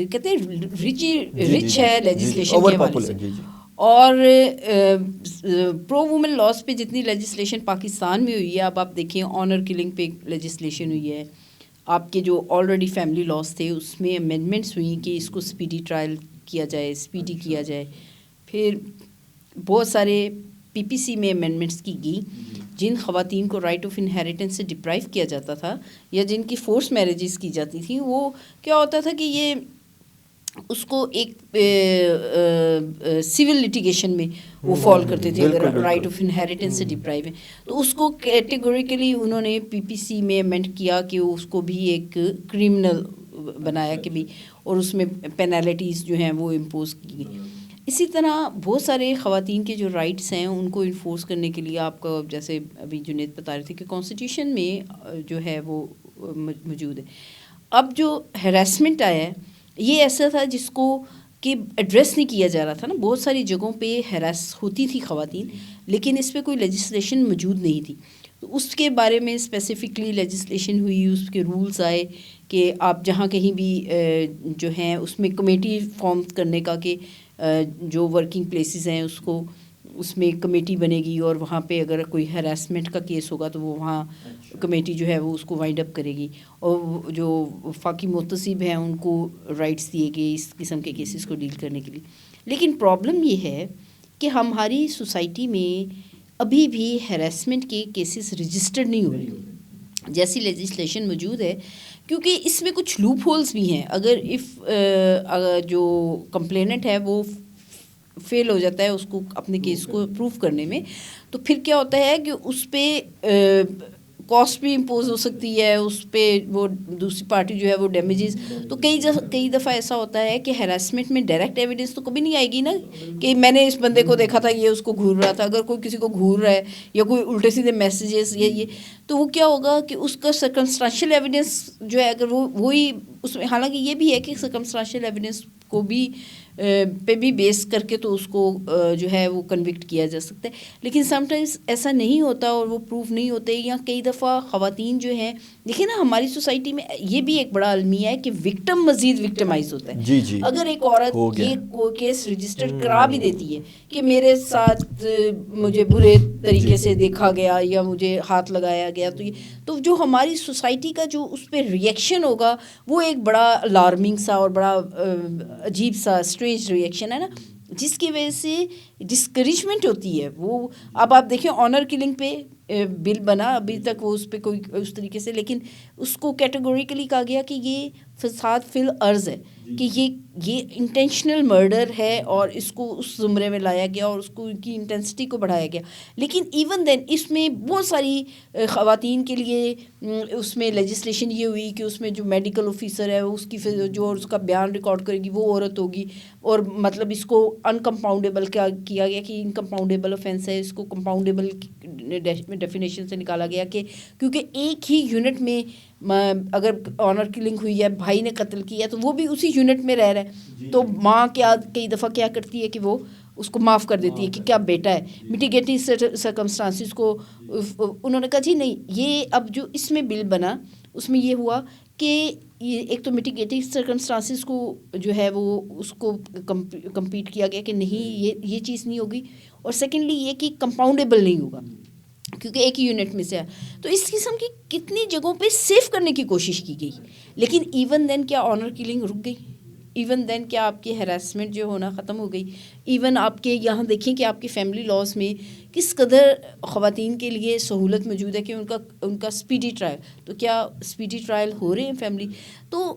Speaker 2: کہتے ہیں رچ ہے لیجسلیشن کے حوالے سے, اور پرو وومن لاس پہ جتنی لیجسلیشن پاکستان میں ہوئی ہے, اب آپ دیکھیں آنر کلنگ پہ لیجسلیشن ہوئی ہے, آپ کے جو آلریڈی فیملی لاس تھے اس میں امینڈمنٹس ہوئی کہ اس کو اسپیڈی ٹرائل کیا جائے, اسپیڈی کیا جائے. پھر بہت سارے پی پی سی میں امینڈمنٹس کی گئی جن خواتین کو رائٹ آف انہیریٹنس سے ڈپرائیو کیا جاتا تھا یا جن کی فورس میرجز کی جاتی تھیں. وہ کیا ہوتا تھا کہ یہ اس کو ایک سول لیٹیگیشن میں وہ فال کرتے تھے, اگر رائٹ آف انہیریٹنس سے ڈپرائیو ہے تو اس کو کیٹیگوریکلی انہوں نے پی پی سی میں امینڈ کیا کہ اس کو بھی ایک کرمنل بنایا کہ بھی, اور اس میں پینالٹیز جو ہیں وہ امپوز کی گئی. اسی طرح بہت سارے خواتین کے جو رائٹس ہیں ان کو انفورس کرنے کے لیے آپ کا, جیسے ابھی جنید بتا رہے تھے کہ کانسٹیٹیوشن میں جو ہے وہ موجود ہے. اب جو ہراسمنٹ آیا ہے یہ ایسا تھا جس کو کہ ایڈریس نہیں کیا جا رہا تھا نا, بہت ساری جگہوں پہ ہراس ہوتی تھی خواتین, لیکن اس پہ کوئی لیجسلیشن موجود نہیں تھی. تو اس کے بارے میں اسپیسیفکلی لیجسلیشن ہوئی, اس کے رولز آئے کہ آپ جہاں کہیں بھی جو ہیں اس میں کمیٹی فارم کرنے کا, کہ جو ورکنگ پلیسز ہیں اس میں کمیٹی بنے گی, اور وہاں پہ اگر کوئی ہراسمنٹ کا کیس ہوگا تو وہ وہاں کمیٹی جو ہے وہ اس کو وائنڈ اپ کرے گی, اور جو وفاقی محتسب ہیں ان کو رائٹس دیے گئے اس قسم کے کیسز کو ڈیل کرنے کے لیے. لیکن پرابلم یہ ہے کہ ہماری سوسائٹی میں ابھی بھی ہراسمنٹ کے کیسز رجسٹرڈ نہیں ہو رہے جیسی لیجسلیشن موجود ہے, کیونکہ اس میں کچھ لوپ ہولز بھی ہیں. اگر جو کمپلیننٹ ہے وہ فیل ہو جاتا ہے اس کو اپنے کیس کو پروف کرنے میں, تو پھر کیا ہوتا ہے کہ اس پہ کاسٹ بھی امپوز ہو سکتی ہے, اس پہ وہ دوسری پارٹی جو ہے وہ ڈیمیجز. تو کئی دفعہ ایسا ہوتا ہے کہ ہراسمنٹ میں ڈائریکٹ ایویڈنس تو کبھی نہیں آئے گی نا کہ میں نے اس بندے کو دیکھا تھا یہ اس کو گھور رہا تھا. اگر کوئی کسی کو گھور رہا ہے یا کوئی الٹے سیدھے میسیجز یا یہ, تو وہ کیا ہوگا کہ اس کا سرکمسٹانشیل ایویڈنس جو ہے اگر وہی اس میں, حالانکہ یہ بھی ہے کہ سرکمسٹانشیل ایویڈنس کو بھی پہ بھی بیس کر کے تو اس کو جو ہے وہ کنوکٹ کیا جا سکتا ہے, لیکن سم ٹائمز ایسا نہیں ہوتا اور وہ پروف نہیں ہوتے. یا کئی دفعہ خواتین جو ہیں, دیکھیں نا ہماری سوسائٹی میں یہ بھی ایک بڑا المیہ ہے کہ وکٹم مزید وکٹمائز ہوتا ہے.
Speaker 1: جی جی,
Speaker 2: اگر ایک عورت یہ کیس رجسٹر کرا بھی دیتی ہے کہ میرے ساتھ مجھے برے طریقے سے دیکھا گیا یا مجھے ہاتھ لگایا گیا, تو جو ہماری سوسائٹی کا جو اس پہ ریئیکشن ہوگا وہ ایک بڑا الارمنگ سا اور بڑا عجیب سا اسٹرینج ریئیکشن ہے نا, جس کی وجہ سے ڈسکریجمنٹ ہوتی ہے. وہ اب آپ دیکھیں آنر کلنگ پہ بل بنا, ابھی تک وہ اس پہ کوئی اس طریقے سے, لیکن اس کو کیٹیگوریکلی کہا گیا کہ یہ فساد فی الارض ہے, کہ یہ انٹینشنل مرڈر ہے اور اس کو اس زمرے میں لایا گیا اور اس کو کی انٹینسٹی کو بڑھایا گیا. لیکن ایون دین اس میں بہت ساری خواتین کے لیے اس میں لیجسلیشن یہ ہوئی کہ اس میں جو میڈیکل آفیسر ہے اس کی جو اس کا بیان ریکارڈ کرے گی وہ عورت ہوگی, اور مطلب اس کو انکمپاؤنڈیبل کیا گیا کہ انکمپاؤنڈیبل آفینس ہے, اس کو کمپاؤنڈیبل ڈیفینیشن سے نکالا گیا کہ کیونکہ ایک ہی یونٹ میں اگر آنر کلنگ ہوئی ہے, بھائی نے قتل کیا تو وہ بھی اسی یونٹ میں رہ رہا ہے, تو ماں کئی دفعہ کیا کرتی ہے کہ وہ اس کو معاف کر دیتی ہے کہ کیا بیٹا ہے. میٹیگیٹنگ سرکمسٹانسز کو انہوں نے کہا جی نہیں, یہ اب جو اس میں بل بنا اس میں یہ ہوا کہ ایک تو میٹیگیٹنگ سرکمسٹانسز کو جو ہے وہ اس کو کمپیٹ کیا گیا کہ نہیں یہ چیز نہیں ہوگی, اور سیکنڈلی یہ کہ کمپاؤنڈیبل نہیں ہوگا کیونکہ ایک ہی یونٹ میں سے ہے. تو اس قسم کی کتنی جگہوں پہ سیف کرنے کی کوشش کی گئی, لیکن ایون دین کیا آنر کلنگ رک گئی؟ ایون دین کیا آپ کی ہراسمنٹ جو ہونا ختم ہو گئی؟ ایون آپ کے یہاں دیکھیں کہ آپ کے فیملی لاز میں کس قدر خواتین کے لیے سہولت موجود ہے کہ ان کا اسپیڈی ٹرائل, تو کیا اسپیڈی ٹرائل ہو رہے ہیں فیملی؟ تو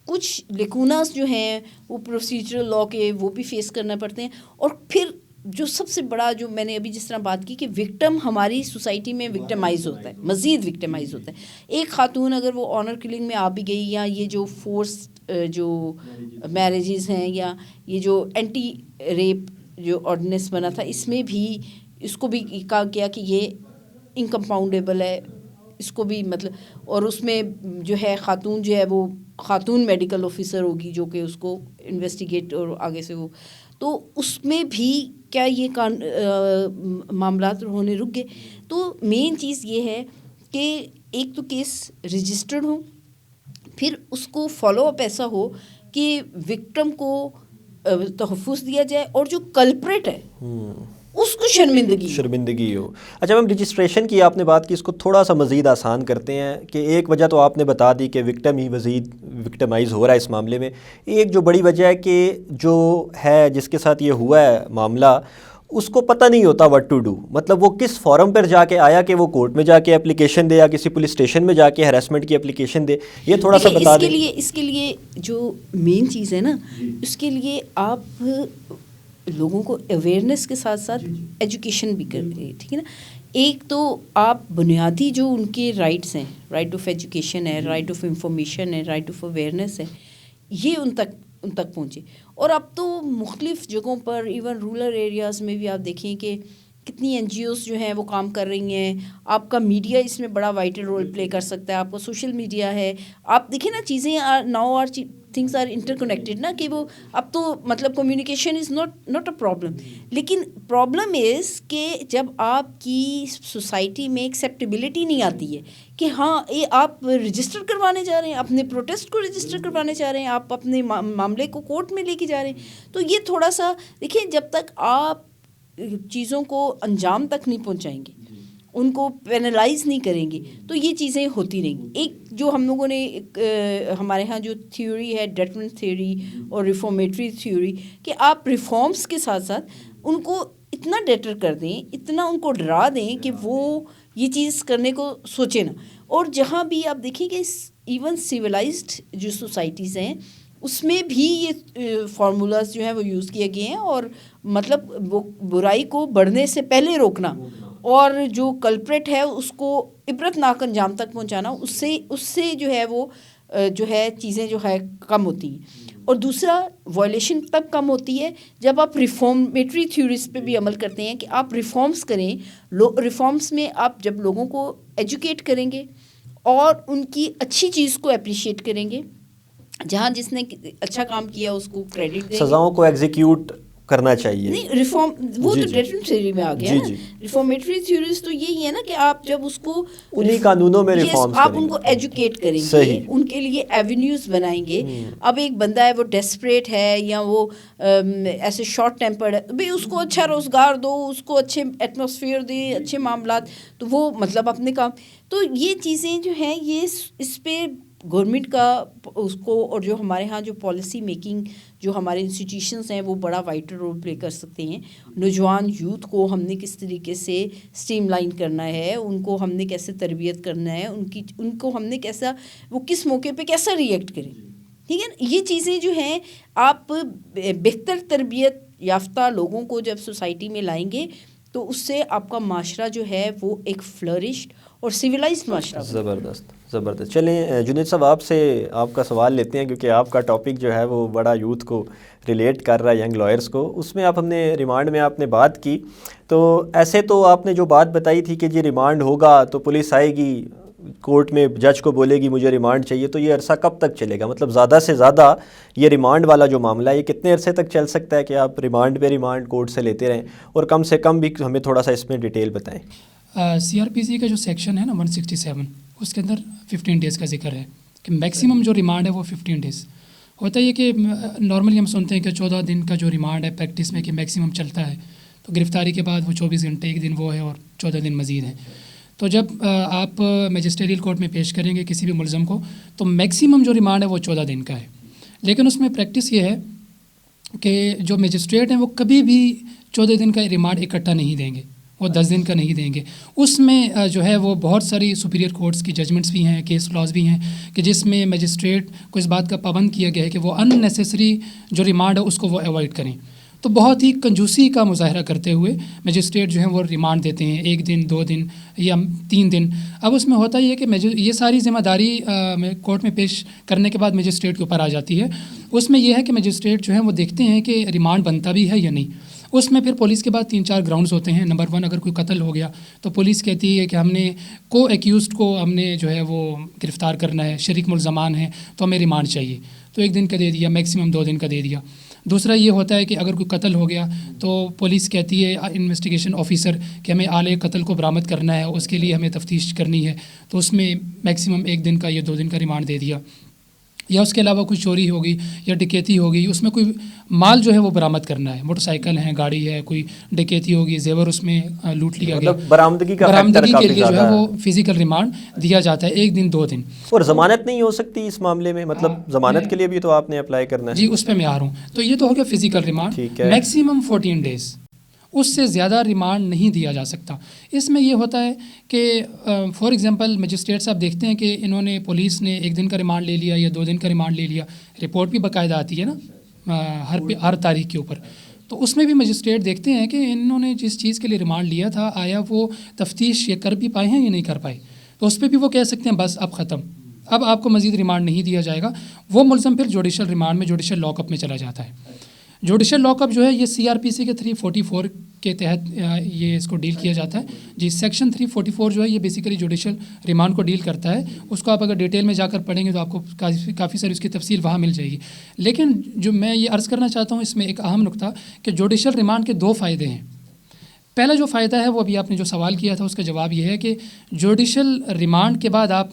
Speaker 2: کچھ لیکوناس جو ہیں وہ پروسیجرل لاء کے وہ بھی فیس کرنا پڑتے ہیں. اور پھر جو سب سے بڑا جو میں نے ابھی جس طرح بات کی کہ وکٹم ہماری سوسائٹی میں وکٹمائز ہوتا ہے, مزید وکٹمائز ہوتا ہے. ایک خاتون اگر وہ آنر کلنگ میں آ بھی گئی, یا یہ جو فورس جو میرجز ہیں, یا یہ جو اینٹی ریپ جو آرڈیننس بنا تھا, اس میں بھی اس کو بھی کہا گیا کہ یہ انکمپاؤنڈیبل ہے, اس کو بھی مطلب, اور اس میں جو ہے خاتون جو ہے وہ خاتون میڈیکل آفیسر ہوگی جو کہ اس کو انویسٹیگیٹ اور آگے سے وہ, تو اس میں بھی کیا یہ معاملات ہونے رک گئے. تو مین چیز یہ ہے کہ ایک تو کیس رجسٹرڈ ہو, پھر اس کو فالو اپ ایسا ہو کہ وکٹم کو تحفظ دیا جائے, اور جو کلپریٹ ہے اس کو شرمندگی
Speaker 1: ہو. اچھا میم, رجسٹریشن کی آپ نے بات کی, اس کو تھوڑا سا مزید آسان کرتے ہیں کہ ایک وجہ تو آپ نے بتا دی کہ وکٹم ہی مزید وکٹمائز ہو رہا ہے اس معاملے میں. ایک جو بڑی وجہ ہے کہ جو ہے جس کے ساتھ یہ ہوا ہے معاملہ, اس کو پتہ نہیں ہوتا وٹ ٹو ڈو, مطلب وہ کس فارم پر جا کے آیا کہ وہ کورٹ میں جا کے اپلیکیشن دے یا کسی پولیس اسٹیشن میں جا کے ہیراسمنٹ کی اپلیکیشن دے, یہ تھوڑا سا بتا دیں.
Speaker 2: اس کے لیے جو مین چیز ہے نا, اس کے لیے آپ لوگوں کو اویئرنیس کے ساتھ ساتھ ایجوکیشن بھی کر رہے ہیں, ٹھیک ہے نا. ایک تو آپ بنیادی جو ان کے رائٹس ہیں, رائٹ آف ایجوکیشن ہے, رائٹ آف انفارمیشن ہے, رائٹ آف اویئرنیس ہے, یہ ان تک پہنچے. اور اب تو مختلف جگہوں پر ایون رورل ایریاز میں بھی آپ دیکھیں کہ کتنی این جی اوز جو ہیں وہ کام کر رہی ہیں. آپ کا میڈیا اس میں بڑا وائٹل رول پلے کر سکتا ہے, آپ کا سوشل میڈیا ہے. آپ دیکھیں نا, چیزیں now things are interconnected نا, کہ وہ اب تو مطلب communication is not a problem. لیکن پرابلم از کہ جب آپ کی سوسائٹی میں ایکسیپٹیبلٹی نہیں آتی ہے کہ ہاں یہ آپ رجسٹر کروانے جا رہے ہیں, اپنے پروٹیسٹ کو رجسٹر کروانے جا رہے ہیں, آپ اپنے معاملے کو کورٹ میں لے کے جا رہے ہیں. تو یہ تھوڑا سا دیکھیں, جب تک آپ چیزوں کو انجام تک نہیں پہنچائیں گے, ان کو پینلائز نہیں کریں گے, تو یہ چیزیں ہوتی رہیں گی. ایک جو ہم لوگوں نے ہمارے ہاں جو تھیوری ہے ڈیٹرنٹ تھیوری اور ریفارمیٹری تھیوری, کہ آپ ریفارمز کے ساتھ ساتھ ان کو اتنا ڈیٹر کر دیں, اتنا ان کو ڈرا دیں کہ وہ یہ چیز کرنے کو سوچے نا. اور جہاں بھی آپ دیکھیں کہ ایون سویلائزڈ جو سوسائٹیز ہیں اس میں بھی یہ فارمولاز جو ہیں وہ یوز کیے گئے ہیں, اور مطلب وہ برائی کو بڑھنے سے پہلے روکنا, اور جو کلپریٹ ہے اس کو عبرتناک انجام تک پہنچانا, اس سے جو ہے وہ جو ہے چیزیں جو ہے کم ہوتی ہیں. اور دوسرا وائلیشن تب کم ہوتی ہے جب آپ ریفارمیٹری تھیوریز پہ بھی عمل کرتے ہیں, کہ آپ ریفارمز کریں. ریفارمز میں آپ جب لوگوں کو ایجوکیٹ کریں گے اور ان کی اچھی چیز کو اپریشیٹ کریں گے, جہاں جس نے اچھا کام کیا اس کو کریڈٹ دیں گے,
Speaker 1: سزاؤں کو ایگزیکیوٹ کرنا چاہیے.
Speaker 2: نہیں ریفارم وہ تو ڈیٹرنٹ تھیوری میں آ گیا نا. ریفارمیٹری تھیوریز تو یہی ہے نا کہ آپ جب اس کو
Speaker 1: انہی قانونوں میں ریفارمز
Speaker 2: آپ ان کو ایجوکیٹ کریں گے, ان کے لیے ایونیوز بنائیں گے. اب ایک بندہ ہے وہ ڈیسپریٹ ہے یا وہ ایسے شارٹ ٹیمپرڈ ہے, بھائی اس کو اچھا روزگار دو, اس کو اچھے ایٹماسفیئر دیں, اچھے معاملات, تو وہ مطلب اپنے کام. تو یہ چیزیں جو ہیں یہ اس پہ گورنمنٹ کا اس کو, اور جو ہمارے ہاں جو پالیسی میکنگ جو ہمارے انسٹیٹیوشنس ہیں وہ بڑا وائٹل رول پلے کر سکتے ہیں. نوجوان یوتھ کو ہم نے کس طریقے سے اسٹریم لائن کرنا ہے, ان کو ہم نے کیسے تربیت کرنا ہے, ان کو ہم نے کیسا, وہ کس موقع پہ کیسا ری ایکٹ کریں, ٹھیک ہے نا. یہ چیزیں جو ہیں آپ بہتر تربیت یافتہ لوگوں کو جب سوسائٹی میں لائیں گے تو اس سے آپ کا معاشرہ جو ہے وہ ایک فلرشڈ اور سویلائزڈ معاشرہ بنے.
Speaker 1: زبردست. چلیں جنید صاحب آپ سے آپ کا سوال لیتے ہیں کیونکہ آپ کا ٹاپک جو ہے وہ بڑا یوتھ کو ریلیٹ کر رہا ہے، ینگ لائرز کو. اس میں آپ ہم نے ریمانڈ میں آپ نے بات کی، تو ایسے تو آپ نے جو بات بتائی تھی کہ جی ریمانڈ ہوگا تو پولیس آئے گی کورٹ میں، جج کو بولے گی مجھے ریمانڈ چاہیے، تو یہ عرصہ کب تک چلے گا؟ مطلب زیادہ سے زیادہ یہ ریمانڈ والا جو معاملہ ہے یہ کتنے عرصے تک چل سکتا ہے کہ آپ ریمانڈ پہ ریمانڈ کورٹ سے لیتے رہیں؟ اور کم سے کم بھی ہمیں تھوڑا سا اس میں ڈیٹیل بتائیں.
Speaker 3: CRPC کا جو سیکشن ہے نا 167 اس کے اندر 15 ڈیز کا ذکر ہے کہ میکسیمم جو ریمانڈ ہے وہ 15 ڈیز ہوتا ہے. یہ کہ نارملی ہم سنتے ہیں کہ 14 دن کا جو ریمانڈ ہے پریکٹس میں کہ میکسیمم چلتا ہے، تو گرفتاری کے بعد وہ 24 گھنٹے ایک دن وہ ہے اور 14 دن مزید ہیں. تو جب آپ میجسٹریل کورٹ میں پیش کریں گے کسی بھی ملزم کو تو میکسیمم جو ریمانڈ ہے وہ 14 دن کا ہے. لیکن اس میں پریکٹس یہ ہے کہ جو میجسٹریٹ ہیں وہ کبھی بھی 14 دن کا ریمانڈ اکٹھا نہیں دیں گے، وہ 10 دن کا نہیں دیں گے. اس میں جو ہے وہ بہت ساری سپیریئر کورٹس کی ججمنٹس بھی ہیں، کیس لاز بھی ہیں کہ جس میں میجسٹریٹ کو اس بات کا پابند کیا گیا ہے کہ وہ ان نیسیسری جو ریمانڈ ہے اس کو وہ ایوائڈ کریں. تو بہت ہی کنجوسی کا مظاہرہ کرتے ہوئے میجسٹریٹ جو ہیں وہ ریمانڈ دیتے ہیں 1 دن 2 دن یا 3 دن. اب اس میں ہوتا یہ ہے کہ یہ ساری ذمہ داری کورٹ میں پیش کرنے کے بعد میجسٹریٹ کے اوپر آ جاتی ہے. اس میں یہ ہے کہ میجسٹریٹ جو ہیں وہ دیکھتے ہیں کہ ریمانڈ بنتا بھی ہے یا نہیں. اس میں پھر پولیس کے بعد 3-4 گراؤنڈز ہوتے ہیں. نمبر 1 اگر کوئی قتل ہو گیا تو پولیس کہتی ہے کہ ہم نے کو ایکیوزڈ کو ہم نے جو ہے وہ گرفتار کرنا ہے، شریک ملزمان ہیں تو ہمیں ریمانڈ چاہیے، تو 1 دن کا دے دیا، میکسیمم 2 دن کا دے دیا. دوسرا یہ ہوتا ہے کہ اگر کوئی قتل ہو گیا تو پولیس کہتی ہے انویسٹیگیشن آفیسر کہ ہمیں آلے قتل کو برآمد کرنا ہے، اس کے لیے ہمیں تفتیش کرنی ہے، تو اس میں میکسیمم 1 دن کا یا 2 دن کا ریمانڈ دے دیا. یا اس کے علاوہ کوئی چوری ہوگی یا ڈکیتی ہوگی، اس میں کوئی مال جو ہے وہ برآمد کرنا ہے، موٹر سائیکل ہے، گاڑی ہے، کوئی ڈکیتی ہوگی، زیور اس میں لوٹ لیا گیا، برآمدگی کے لیے جو ہے وہ فزیکل ریمانڈ دیا جاتا ہے 1 دن 2 دن.
Speaker 1: اور ضمانت نہیں ہو سکتی اس معاملے میں؟ مطلب ضمانت کے لیے بھی تو آپ نے اپلائی کرنا ہے.
Speaker 3: جی اس پہ میں آ رہا ہوں. تو یہ تو ہو گیا فزیکل ریمانڈ، میکسیمم 14 ڈیز، اس سے زیادہ ریمانڈ نہیں دیا جا سکتا. اس میں یہ ہوتا ہے کہ فار ایگزامپل میجسٹریٹ صاحب دیکھتے ہیں کہ انہوں نے پولیس نے 1 دن کا ریمانڈ لے لیا یا 2 دن کا ریمانڈ لے لیا، رپورٹ بھی باقاعدہ آتی ہے نا ہر تاریخ کے اوپر. تو اس میں بھی میجسٹریٹ دیکھتے ہیں کہ انہوں نے جس چیز کے لیے ریمانڈ لیا تھا آیا وہ تفتیش یہ کر بھی پائے ہیں یا نہیں کر پائے. تو اس پہ بھی وہ کہہ سکتے ہیں بس اب ختم، اب آپ کو مزید ریمانڈ نہیں دیا جائے گا. وہ ملزم پھر جوڈیشل ریمانڈ میں جوڈیشل لاک اپ میں چلا جاتا ہے. جوڈیشل لاک اپ جو ہے یہ CRPC کے 344 کے تحت یہ اس کو ڈیل کیا جاتا ہے. جی سیکشن 344 جو ہے یہ بیسیکلی جوڈیشل ریمانڈ کو ڈیل کرتا ہے. اس کو آپ اگر ڈیٹیل میں جا کر پڑھیں گے تو آپ کو کافی ساری اس کی تفصیل وہاں مل جائے گی. لیکن جو میں یہ عرض کرنا چاہتا ہوں اس میں ایک اہم نقطہ کہ جوڈیشل ریمانڈ کے 2 فائدے ہیں. پہلا جو فائدہ ہے وہ ابھی آپ نے جو سوال کیا تھا اس کا جواب یہ ہے کہ جوڈیشل ریمانڈ کے بعد آپ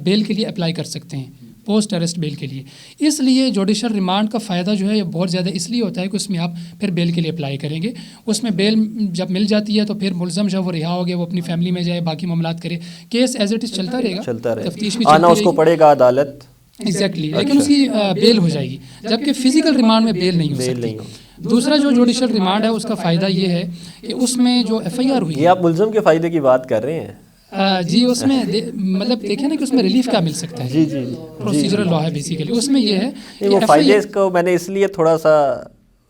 Speaker 3: بیل کے لیے اپلائی کر سکتے ہیں، پوسٹ اریسٹ بیل کے لیے. اس لیے جوڈیشل ریمانڈ کا فائدہ جو ہے یہ بہت زیادہ اس لیے ہوتا ہے کہ اس میں آپ پھر بیل کے لیے اپلائی کریں گے. اس میں بیل جب مل جاتی ہے تو پھر ملزم جب وہ رہا ہو گیا وہ اپنی فیملی میں جائے، باقی معاملات کرے، کیس ایز اٹ از چلتا رہے گا، تفتیش بھی
Speaker 1: آنا اس کو پڑے گا عدالت.
Speaker 3: ایگزیکٹلی. لیکن اس کی بیل ہو جائے گی، جبکہ فزیکل ریمانڈ میں بیل نہیں ہو سکتی. دوسرا جو جوڈیشل ریمانڈ ہے اس کا فائدہ یہ ہے کہ اس میں جو FIR ہوئی،
Speaker 1: یہ آپ ملزم کے فائدے کی بات کر رہے ہیں.
Speaker 3: جی اس میں مطلب دیکھیں نا کہ اس میں ریلیف کیا مل سکتا ہے.
Speaker 1: جی
Speaker 3: پروسیجرل لا ہے بیسیکلی. اس میں یہ ہے
Speaker 1: کہ وہ فائدے کو میں نے اس لیے تھوڑا سا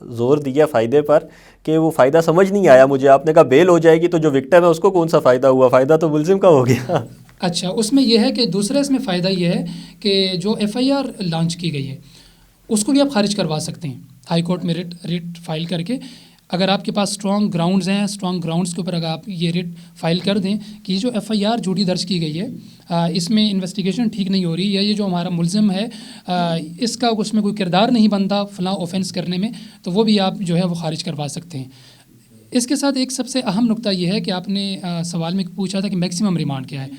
Speaker 1: زور دیا فائدے پر کہ وہ فائدہ سمجھ نہیں آیا مجھے. آپ نے کہا بیل ہو جائے گی تو جو وکٹم ہے اس کو کون سا فائدہ ہوا؟ فائدہ تو ملزم کا ہو گیا.
Speaker 3: اچھا اس میں یہ ہے کہ دوسرا اس میں فائدہ یہ ہے کہ جو FIR لانچ کی گئی ہے اس کو بھی آپ خارج کروا سکتے ہیں ہائی کورٹ میں ریٹ فائل کر کے. اگر آپ کے پاس اسٹرانگ گراؤنڈز ہیں، اسٹرانگ گراؤنڈز کے اوپر اگر آپ یہ ریٹ فائل کر دیں کہ یہ جو FIR جھوٹی درج کی گئی ہے اس میں انویسٹیگیشن ٹھیک نہیں ہو رہی، یا یہ جو ہمارا ملزم ہے اس کا اس میں کوئی کردار نہیں بنتا فلاں اوفینس کرنے میں، تو وہ بھی آپ جو ہے وہ خارج کروا سکتے ہیں. اس کے ساتھ ایک سب سے اہم نقطہ یہ ہے کہ آپ نے سوال میں پوچھا تھا کہ میکسیمم ریمانڈ کیا ہے.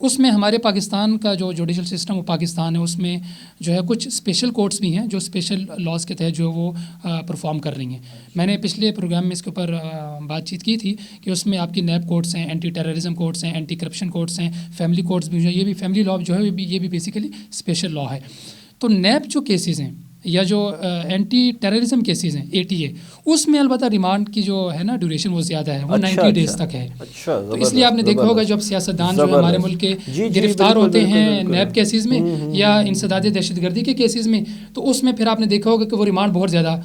Speaker 3: اس میں ہمارے پاکستان کا جو جوڈیشل سسٹم وہ پاکستان ہے، اس میں جو ہے کچھ اسپیشل کورٹس بھی ہیں جو اسپیشل لاز کے تحت جو وہ پرفارم کر رہی ہیں. میں نے پچھلے پروگرام میں اس کے اوپر بات چیت کی تھی کہ اس میں آپ کی نیب کورٹس ہیں، اینٹی ٹیررزم کورٹس ہیں، اینٹی کرپشن کورٹس ہیں، فیملی کورٹس بھی ہیں. یہ بھی فیملی لا جو ہے یہ بھی بیسیکلی اسپیشل لا ہے. تو نیب جو کیسز ہیں یا جو اینٹی ٹیررزم کیسز ہیں ATA, اس میں البتہ ریمانڈ کی جو ہے نا ڈیوریشن وہ زیادہ ہے, وہ 90 ڈیز تک ہے. تو اس لیے آپ نے دیکھا ہوگا جب سیاستدان جو ہے ہمارے ملک کے گرفتار ہوتے ہیں نیب کیسز میں یا انسداد دہشت گردی کے کیسز میں, تو اس میں پھر آپ نے دیکھا ہوگا کہ وہ ریمانڈ بہت زیادہ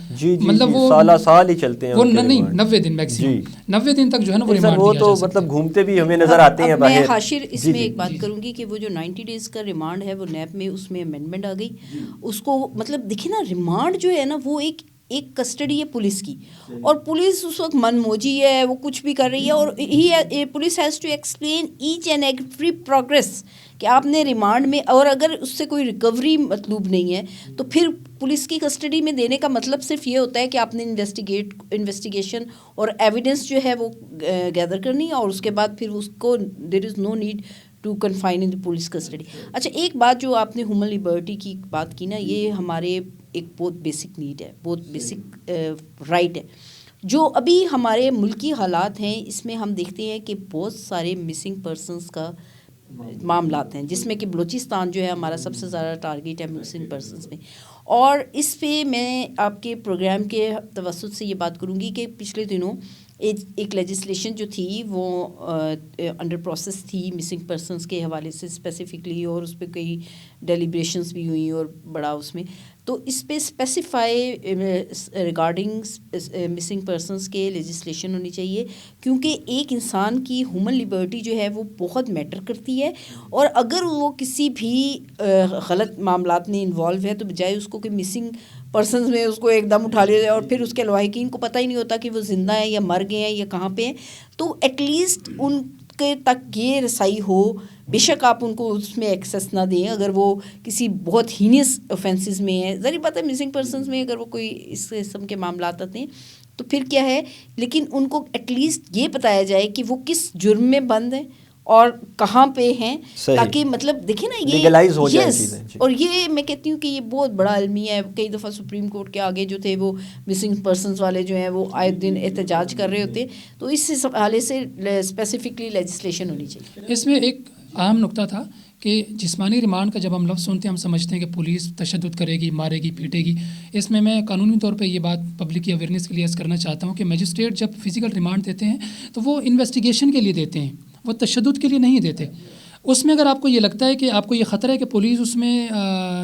Speaker 3: مطلب وہ
Speaker 1: سال ہی چلتے ہیں,
Speaker 3: وہ نہیں 90 دن میکسیمم 90 دن تک جو ہے نا وہ ریمانڈ
Speaker 1: وہ تو مطلب گھومتے بھی ہمیں نظر آتے ہیں باہر.
Speaker 2: میں حاشر اس میں ایک بات کروں گی کہ وہ جو 90 ڈیز کا ریمانڈ ہے وہ نیب میں اس میں امینڈمنٹ آ گئی, اس کو مطلب دیکھیں نا ریمانڈ جو ہے نا وہ ایک کسٹڈی ہے پولیس کی, اور پولیس اس وقت من موجی ہے, وہ کچھ بھی کر رہی ہے, اور police has to explain each and every progress کہ آپ نے ریمانڈ میں, اور اگر اس سے کوئی ریکوری مطلوب نہیں ہے تو پھر پولیس کی کسٹڈی میں دینے کا مطلب صرف یہ ہوتا ہے کہ آپ نے انویسٹیگیشن اور ایویڈنس جو ہے وہ گیدر کرنی ہے, اور اس کے بعد پھر اس کو there is no need to confine in the police custody. اچھا, ایک بات جو آپ نے ہیومن لبرٹی کی بات کی نا, یہ ہمارے ایک بہت بیسک نیڈ ہے, بہت بیسک رائٹ ہے, جو ابھی ہمارے ملکی حالات ہیں اس میں ہم دیکھتے ہیں کہ بہت سارے مسنگ پرسنس کا معاملات ہیں, جس میں کہ بلوچستان جو ہے ہمارا سب سے زیادہ ٹارگیٹ ہے مسنگ پرسنس میں. اور اس پہ میں آپ کے پروگرام کے توسط سے یہ بات کروں گی کہ پچھلے دنوں ایک لیجسلیشن جو تھی وہ انڈر پروسیس تھی مسنگ پرسنس کے حوالے سے اسپیسیفکلی, اور اس پہ کئی ڈیلیبریشنز بھی ہوئیں اور بڑا اس میں, تو اس پہ اسپیسیفائی ریگارڈنگ مسنگ پرسنس کے لیجسلیشن ہونی چاہیے, کیونکہ ایک انسان کی ہیومن لبرٹی جو ہے وہ بہت میٹر کرتی ہے, اور اگر وہ کسی بھی غلط معاملات میں انوالو ہے تو بجائے اس کو کہ مسنگ پرسنز میں اس کو ایک دم اٹھا لیا جائے اور پھر اس کے لواحقین کو پتہ ہی نہیں ہوتا کہ وہ زندہ ہیں یا مر گئے ہیں یا کہاں پہ ہیں, تو ایٹ لیسٹ ان کے تک یہ رسائی ہو. بے شک آپ ان کو اس میں ایکسیس نہ دیں اگر وہ کسی بہت ہینیس اوفینسز میں ہیں, ظاہر بات ہے مسنگ پرسنز میں اگر وہ کوئی اس قسم کے معاملات آتے ہیں تو پھر کیا ہے, لیکن ان کو ایٹ لیسٹ یہ بتایا جائے کہ وہ کس جرم میں بند ہیں اور کہاں پہ ہیں, تاکہ مطلب دیکھیں نا یہ یس, اور یہ میں کہتی ہوں کہ یہ بہت بڑا المیہ ہے. کئی دفعہ سپریم کورٹ کے آگے جو تھے وہ مسنگ پرسنز والے جو ہیں وہ آئے دن احتجاج کر رہے ہوتے, تو اس حوالے سے اسپیسیفکلی لیجسلیشن ہونی چاہیے.
Speaker 3: اس میں ایک اہم نقطہ تھا کہ جسمانی ریمانڈ کا جب ہم لفظ سنتے ہیں ہم سمجھتے ہیں کہ پولیس تشدد کرے گی, مارے گی, پیٹے گی. اس میں قانونی طور پہ یہ بات پبلک کی اویئرنیس کے لیے عرض کرنا چاہتا ہوں کہ میجسٹریٹ جب فزیکل ریمانڈ دیتے ہیں تو وہ انویسٹیگیشن کے لیے دیتے ہیں, وہ تشدد کے لیے نہیں دیتے. اس میں اگر آپ کو یہ لگتا ہے کہ آپ کو یہ خطرہ ہے کہ پولیس اس میں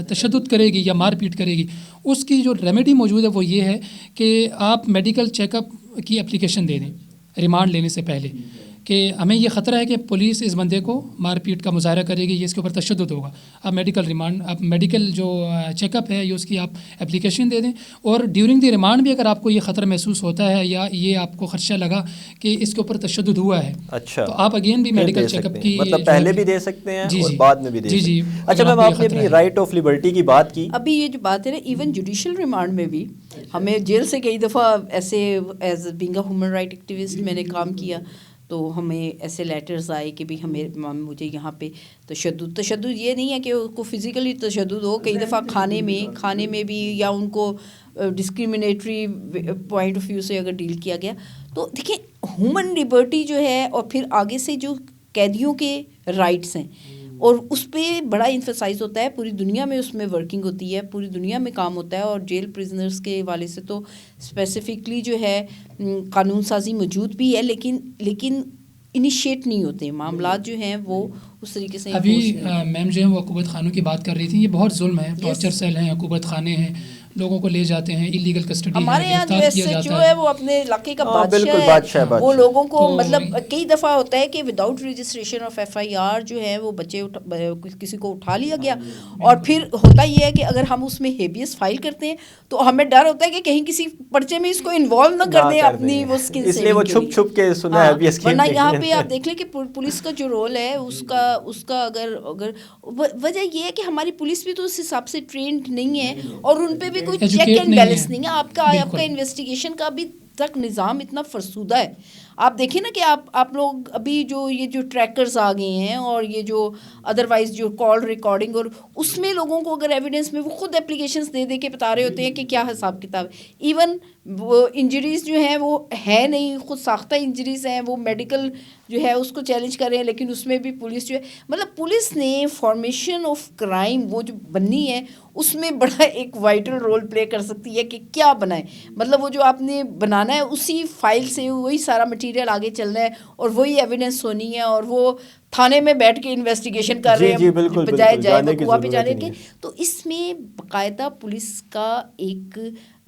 Speaker 3: تشدد کرے گی یا مار پیٹ کرے گی, اس کی جو ریمیڈی موجود ہے وہ یہ ہے کہ آپ میڈیکل چیک اپ کی اپلیکیشن دے دیں ریمانڈ لینے سے پہلے, کہ ہمیں یہ خطرہ ہے کہ پولیس اس بندے کو مار پیٹ کا مظاہرہ کرے گی, یہ اس کے اوپر تشدد ہوگا. آپ میڈیکل ریمانڈ, آپ میڈیکل جو چیک اپ ہے یہ اس کی آپ اپلیکیشن دے دیں, اور ڈیورنگ دی ریمانڈ بھی اگر آپ کو یہ خطرہ محسوس ہوتا ہے یا یہ آپ کو خدشہ لگا کہ اس کے اوپر تشدد ہوا ہے,
Speaker 1: اچھا,
Speaker 3: تو آپ اگین بھی میڈیکل چیک اپ کی
Speaker 1: مطلب پہلے بھی دے سکتے ہیں اور بعد میں بھی دے سکتے ہیں. اچھا میم, آپ نے اپنی رائٹ آف لبرٹی کی بات کی,
Speaker 2: ابھی یہ جو بات ہے نا ایون جوڈیشل ریمانڈ میں بھی ہمیں جیل سے کئی دفعہ ایسے as being a human right activist میں نے کام کیا تو ہمیں ایسے لیٹرز آئے کہ بھی مجھے یہاں پہ تشدد یہ نہیں ہے کہ اس کو فزیکلی تشدد ہو, کئی دفعہ کھانے میں بھی یا ان کو ڈسکریمنیٹری پوائنٹ آف ویو سے اگر ڈیل کیا گیا. تو دیکھیں ہیومن لبرٹی جو ہے اور پھر آگے سے جو قیدیوں کے رائٹس ہیں اور اس پہ بڑا انفسائز ہوتا ہے, پوری دنیا میں اس میں ورکنگ ہوتی ہے, پوری دنیا میں کام ہوتا ہے, اور جیل پریزنرز کے حوالے سے تو اسپیسیفکلی جو ہے قانون سازی موجود بھی ہے, لیکن انیشیٹ نہیں ہوتے معاملات جو ہیں وہ اس طریقے سے.
Speaker 3: ابھی میم جو ہے وہ عقوبت خانوں کی بات کر رہی تھی, یہ بہت ظلم ہے, ٹارچر سیل ہیں, عقوبت خانے ہیں, لوگوں کو لے جاتے ہیں, ایلیگل کسٹڈی
Speaker 2: ہمارے یہاں جو ایس ایچ او ہے وہ اپنے علاقے کا بادشاہ ہے, وہ لوگوں کو مطلب کئی دفعہ ہوتا ہے کہ وداؤٹ رجسٹریشن آف FIR جو ہے وہ بچے کسی کو اٹھا لیا گیا, اور پھر ہوتا یہ ہے کہ اگر ہم اس میں ہیبیس فائل کرتے ہیں تو ہمیں ڈر ہوتا ہے کہ کہیں کسی پرچے میں اس کو انوالو نہ کر دیں اپنی وہ اسکن سے,
Speaker 1: اس لیے وہ چھپ کے سنا ہے.
Speaker 2: ورنہ یہاں پہ آپ دیکھ لیں کہ پولیس کا جو رول ہے اس کا اگر وجہ یہ ہے کہ ہماری پولیس بھی تو اس حساب سے ٹرینڈ نہیں ہے, اور ان پہ بھی کوئی چیک اینڈ بیلنس نہیں ہے. آپ کا انویسٹیگیشن کا ابھی تک نظام اتنا فرسودہ ہے. آپ دیکھیں نا کہ آپ لوگ ابھی جو یہ جو ٹریکرز آ گئے ہیں اور یہ جو ادروائز جو کال ریکارڈنگ اور اس میں لوگوں کو اگر ایویڈنس میں وہ خود اپلیکیشنس دے دے کے بتا رہے ہوتے ہیں کہ کیا حساب کتاب ہے. ایون وہ انجریز جو ہیں وہ ہے نہیں, خود ساختہ انجریز ہیں, وہ میڈیکل جو ہے اس کو چیلنج کر رہے ہیں, لیکن اس میں بھی پولیس جو ہے مطلب پولیس نے فارمیشن آف کرائم وہ جو بننی ہے اس میں بڑا ایک وائٹل رول پلے کر سکتی ہے کہ کیا بنائے. مطلب وہ جو آپ نے بنانا ہے اسی فائل سے وہی سارا مٹیریل آگے چلنا ہے اور وہی ایویڈنس ہونی ہے, اور وہ تھانے میں بیٹھ کے انویسٹیگیشن کر رہے ہیں بجائے جائے بکوا پہ جانے کے. تو اس میں باقاعدہ پولیس کا ایک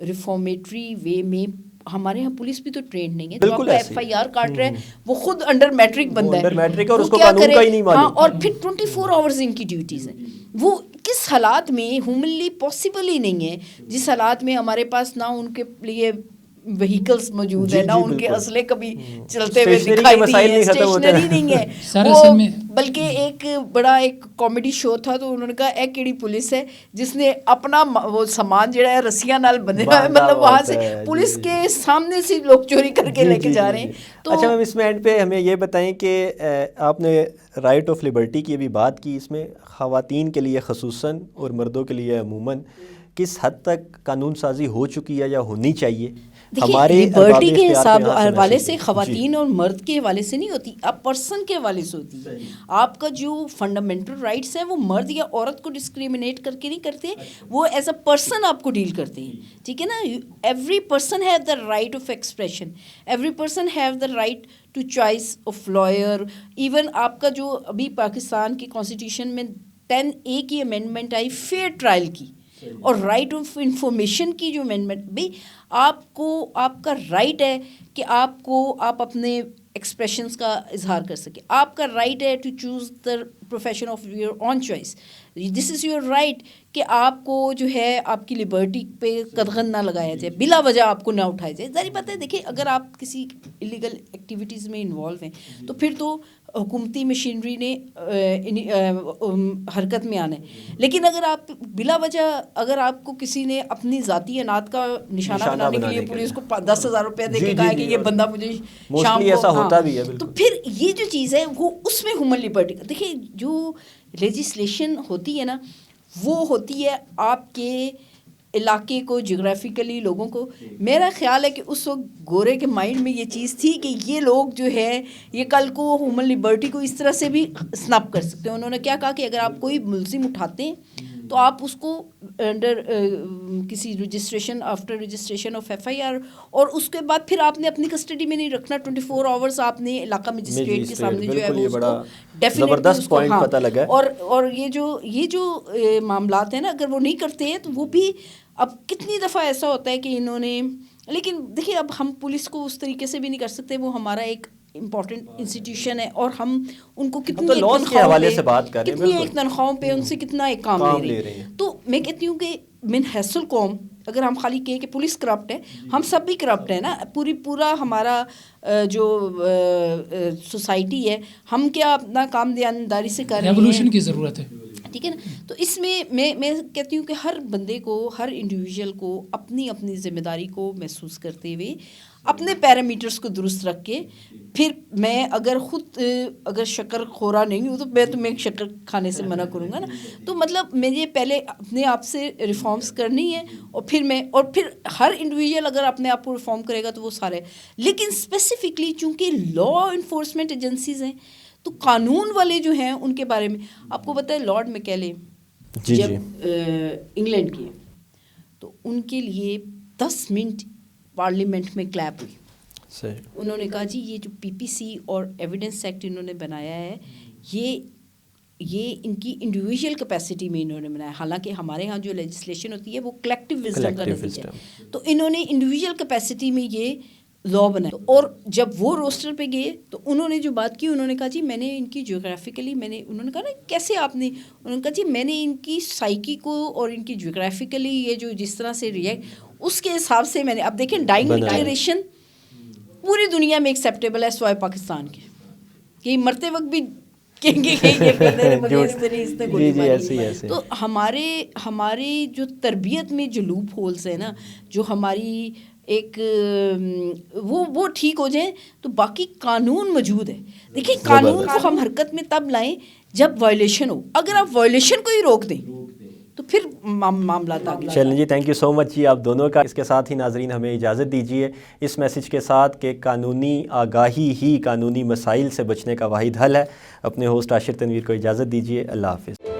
Speaker 2: ریفارمیٹری وے میں, ہمارے یہاں پولیس بھی تو ٹرینڈ نہیں ہے. جو آپ کا ایف آئی آر کاٹ رہا ہے وہ خود انڈر میٹرک بندہ ہے,
Speaker 1: اور اس کو قانون کا ہی نہیں معلوم.
Speaker 2: ہاں, اور پھر 24 آورز ان کی ڈیوٹیز ہیں. وہ کس حالات میں ہیومنلی پاسبل ہی نہیں ہے, جس حالات میں ہمارے پاس نہ ان کے لیے وہیکلس موجود ہے, نہ ان کے اسلحے کبھی چلتے ہوئے دکھائی دی ہیں, اسٹیشنری نہیں ہے وہ, بلکہ ایک بڑا ایک کامیڈی شو تھا تو انہوں نے کہا ایک کیڑی پولیس ہے جس نے اپنا وہ سامان جڑا ہے رسیاں نال بندھے ہوا ہے, مطلب وہاں سے پولیس کے سامنے سے لوگ چوری کر کے لے کے جا رہے ہیں. تو
Speaker 1: اچھا میم, اس میں اینڈ پہ ہمیں یہ بتائیں کہ آپ نے رائٹ آف لبرٹی کی بھی بات کی, اس میں خواتین کے لیے خصوصاً اور مردوں کے لیے عموماً کس حد تک قانون سازی ہو چکی ہے یا ہونی چاہیے؟
Speaker 2: دیکھیے لبرٹی کے حوالے سے خواتین اور مرد کے حوالے سے نہیں ہوتی, اب پرسن کے حوالے سے ہوتی ہے. آپ کا جو فنڈامنٹل رائٹس ہیں وہ مرد یا عورت کو ڈسکریمنیٹ کر کے نہیں کرتے, وہ ایز اے پرسن آپ کو ڈیل کرتے ہیں, ٹھیک ہے نا. Every person have the right of expression, every person have the right to choice of lawyer. Even آپ کا جو ابھی پاکستان کی کانسٹیٹیوشن میں 10A کی امینڈمنٹ آئی فیئر ٹرائل کی, اور رائٹ آف انفارمیشن کی جو امینڈمنٹ, بھائی آپ کو آپ کا رائٹ ہے کہ آپ اپنے ایکسپریشنس کا اظہار کر سکیں, آپ کا رائٹ ہے to choose the profession of your own choice, this is your right کہ آپ کو جو ہے آپ کی لبرٹی پہ قدغن نہ لگایا جائے, بلا وجہ آپ کو نہ اٹھایا جائے. ظاہر بات ہے, دیکھیں اگر آپ کسی الیگل ایکٹیویٹیز میں انوالو ہیں تو پھر تو حکومتی مشینری نے حرکت میں آنا ہے, لیکن اگر آپ بلا وجہ اگر آپ کو کسی نے اپنی ذاتی انات کا نشانہ بنانے کے لیے پولیس کو 10,000 روپیہ دے کے کہا کہ یہ بندہ مجھے شام کو, تو پھر یہ جو چیز ہے وہ اس میں ہیومن لبرٹی. دیکھیے جو لیجسلیشن ہوتی ہے نا وہ ہوتی ہے آپ کے علاقے کو, جغرافیکلی لوگوں کو. میرا خیال ہے کہ اس وقت گورے کے مائنڈ میں یہ چیز تھی کہ یہ لوگ جو ہے یہ کل کو ہیومن لبرٹی کو اس طرح سے بھی سنپ کر سکتے ہیں. انہوں نے کیا کہا کہ اگر آپ کوئی ملزم اٹھاتے ہیں تو آپ اس کو انڈر کسی registration after registration of F I R, اور اس کے بعد پھر آپ نے اپنی کسٹڈی میں نہیں رکھنا, 24 آورس آپ نے علاقہ مجسٹریٹ کے سامنے جو ہے وہ اس کو
Speaker 1: زبردست پوائنٹ پتہ لگا.
Speaker 2: اور یہ جو معاملات ہیں نا اگر وہ نہیں کرتے ہیں تو وہ بھی, اب کتنی دفعہ ایسا ہوتا ہے کہ انہوں نے, لیکن دیکھیے اب ہم پولیس کو اس طریقے سے بھی نہیں کر سکتے, وہ ہمارا ایک امپورٹنٹ انسٹیٹیوشن ہے اور ہم ان کو کتنی ایک تنخواہوں پہ ان سے کتنا ایک کام لے رہے ہیں. تو میں کہتی ہوں کہ من حیث القوم اگر ہم خالی کہیں کہ پولیس کرپٹ ہے, ہم سب بھی کرپٹ ہیں نا, پورا ہمارا جو سوسائٹی ہے, ہم کیا اپنا کام دینداری سے کر رہے ہیں,
Speaker 3: ریولوشن کی ضرورت ہے,
Speaker 2: ٹھیک ہے نا. تو اس میں میں کہتی ہوں کہ ہر بندے کو, ہر انڈیویژل کو اپنی ذمہ داری کو محسوس کرتے ہوئے اپنے پیرامیٹرز کو درست رکھ کے, پھر میں اگر شکر خورا نہیں ہوں تو میں تمہیں شکر کھانے سے منع کروں گا نا. تو مطلب مجھے پہلے اپنے آپ سے ریفارمز کرنی ہے, اور پھر ہر انڈیویژل اگر اپنے آپ کو ریفارم کرے گا تو وہ سارے, لیکن اسپیسیفکلی چونکہ لا انفورسمنٹ ایجنسیز ہیں تو قانون والے جو ہیں ان کے بارے میں آپ کو پتہ ہے لارڈ میکیلے جب انگلینڈ کے, تو ان کے لیے 10 منٹ پارلیمنٹ میں کلیپ ہوئی. انہوں نے کہا جی یہ جو پی پی سی اور ایویڈنس ایکٹ انہوں نے بنایا ہے یہ ان کی انڈیویژل کیپیسٹی میں انہوں نے بنایا, حالانکہ ہمارے ہاں جو لیجسلیشن ہوتی ہے وہ کلیکٹیو وزڈم کا نتیجہ ہے. تو انہوں نے انڈیویژل کیپیسٹی میں یہ لا بنایا, اور جب وہ روسٹر پہ گئے تو انہوں نے جو بات کی, انہوں نے کہا جی میں نے ان کی جیوگرافیکلی انہوں نے کہا نا کیسے آپ نے, انہوں نے کہا جی میں نے ان کی سائیکی کو اور ان کی جیوگرافیکلی یہ جو جس طرح سے ریئیکٹ اس کے حساب سے میں نے, اب دیکھیں ڈائنگ ڈکلیریشن پوری دنیا میں ایکسیپٹیبل ہے سوائے پاکستان کے, کہ مرتے وقت بھی کہیں گے تو ہمارے جو تربیت میں جو لوپ ہولز ہیں نا, جو ہماری ایک وہ ٹھیک ہو جائیں تو باقی قانون موجود ہے. دیکھیں قانون کو ہم حرکت میں تب لائیں جب وائلیشن ہو. اگر آپ وائلیشن کو ہی روک دیں تو پھر معاملات آگے.
Speaker 1: چلیں جی، تھینک یو سو مچ جی آپ دونوں کا. اس کے ساتھ ہی ناظرین ہمیں اجازت دیجیے اس میسج کے ساتھ کہ قانونی آگاہی ہی قانونی مسائل سے بچنے کا واحد حل ہے. اپنے ہوسٹ عاشر تنویر کو اجازت دیجیے. اللہ حافظ.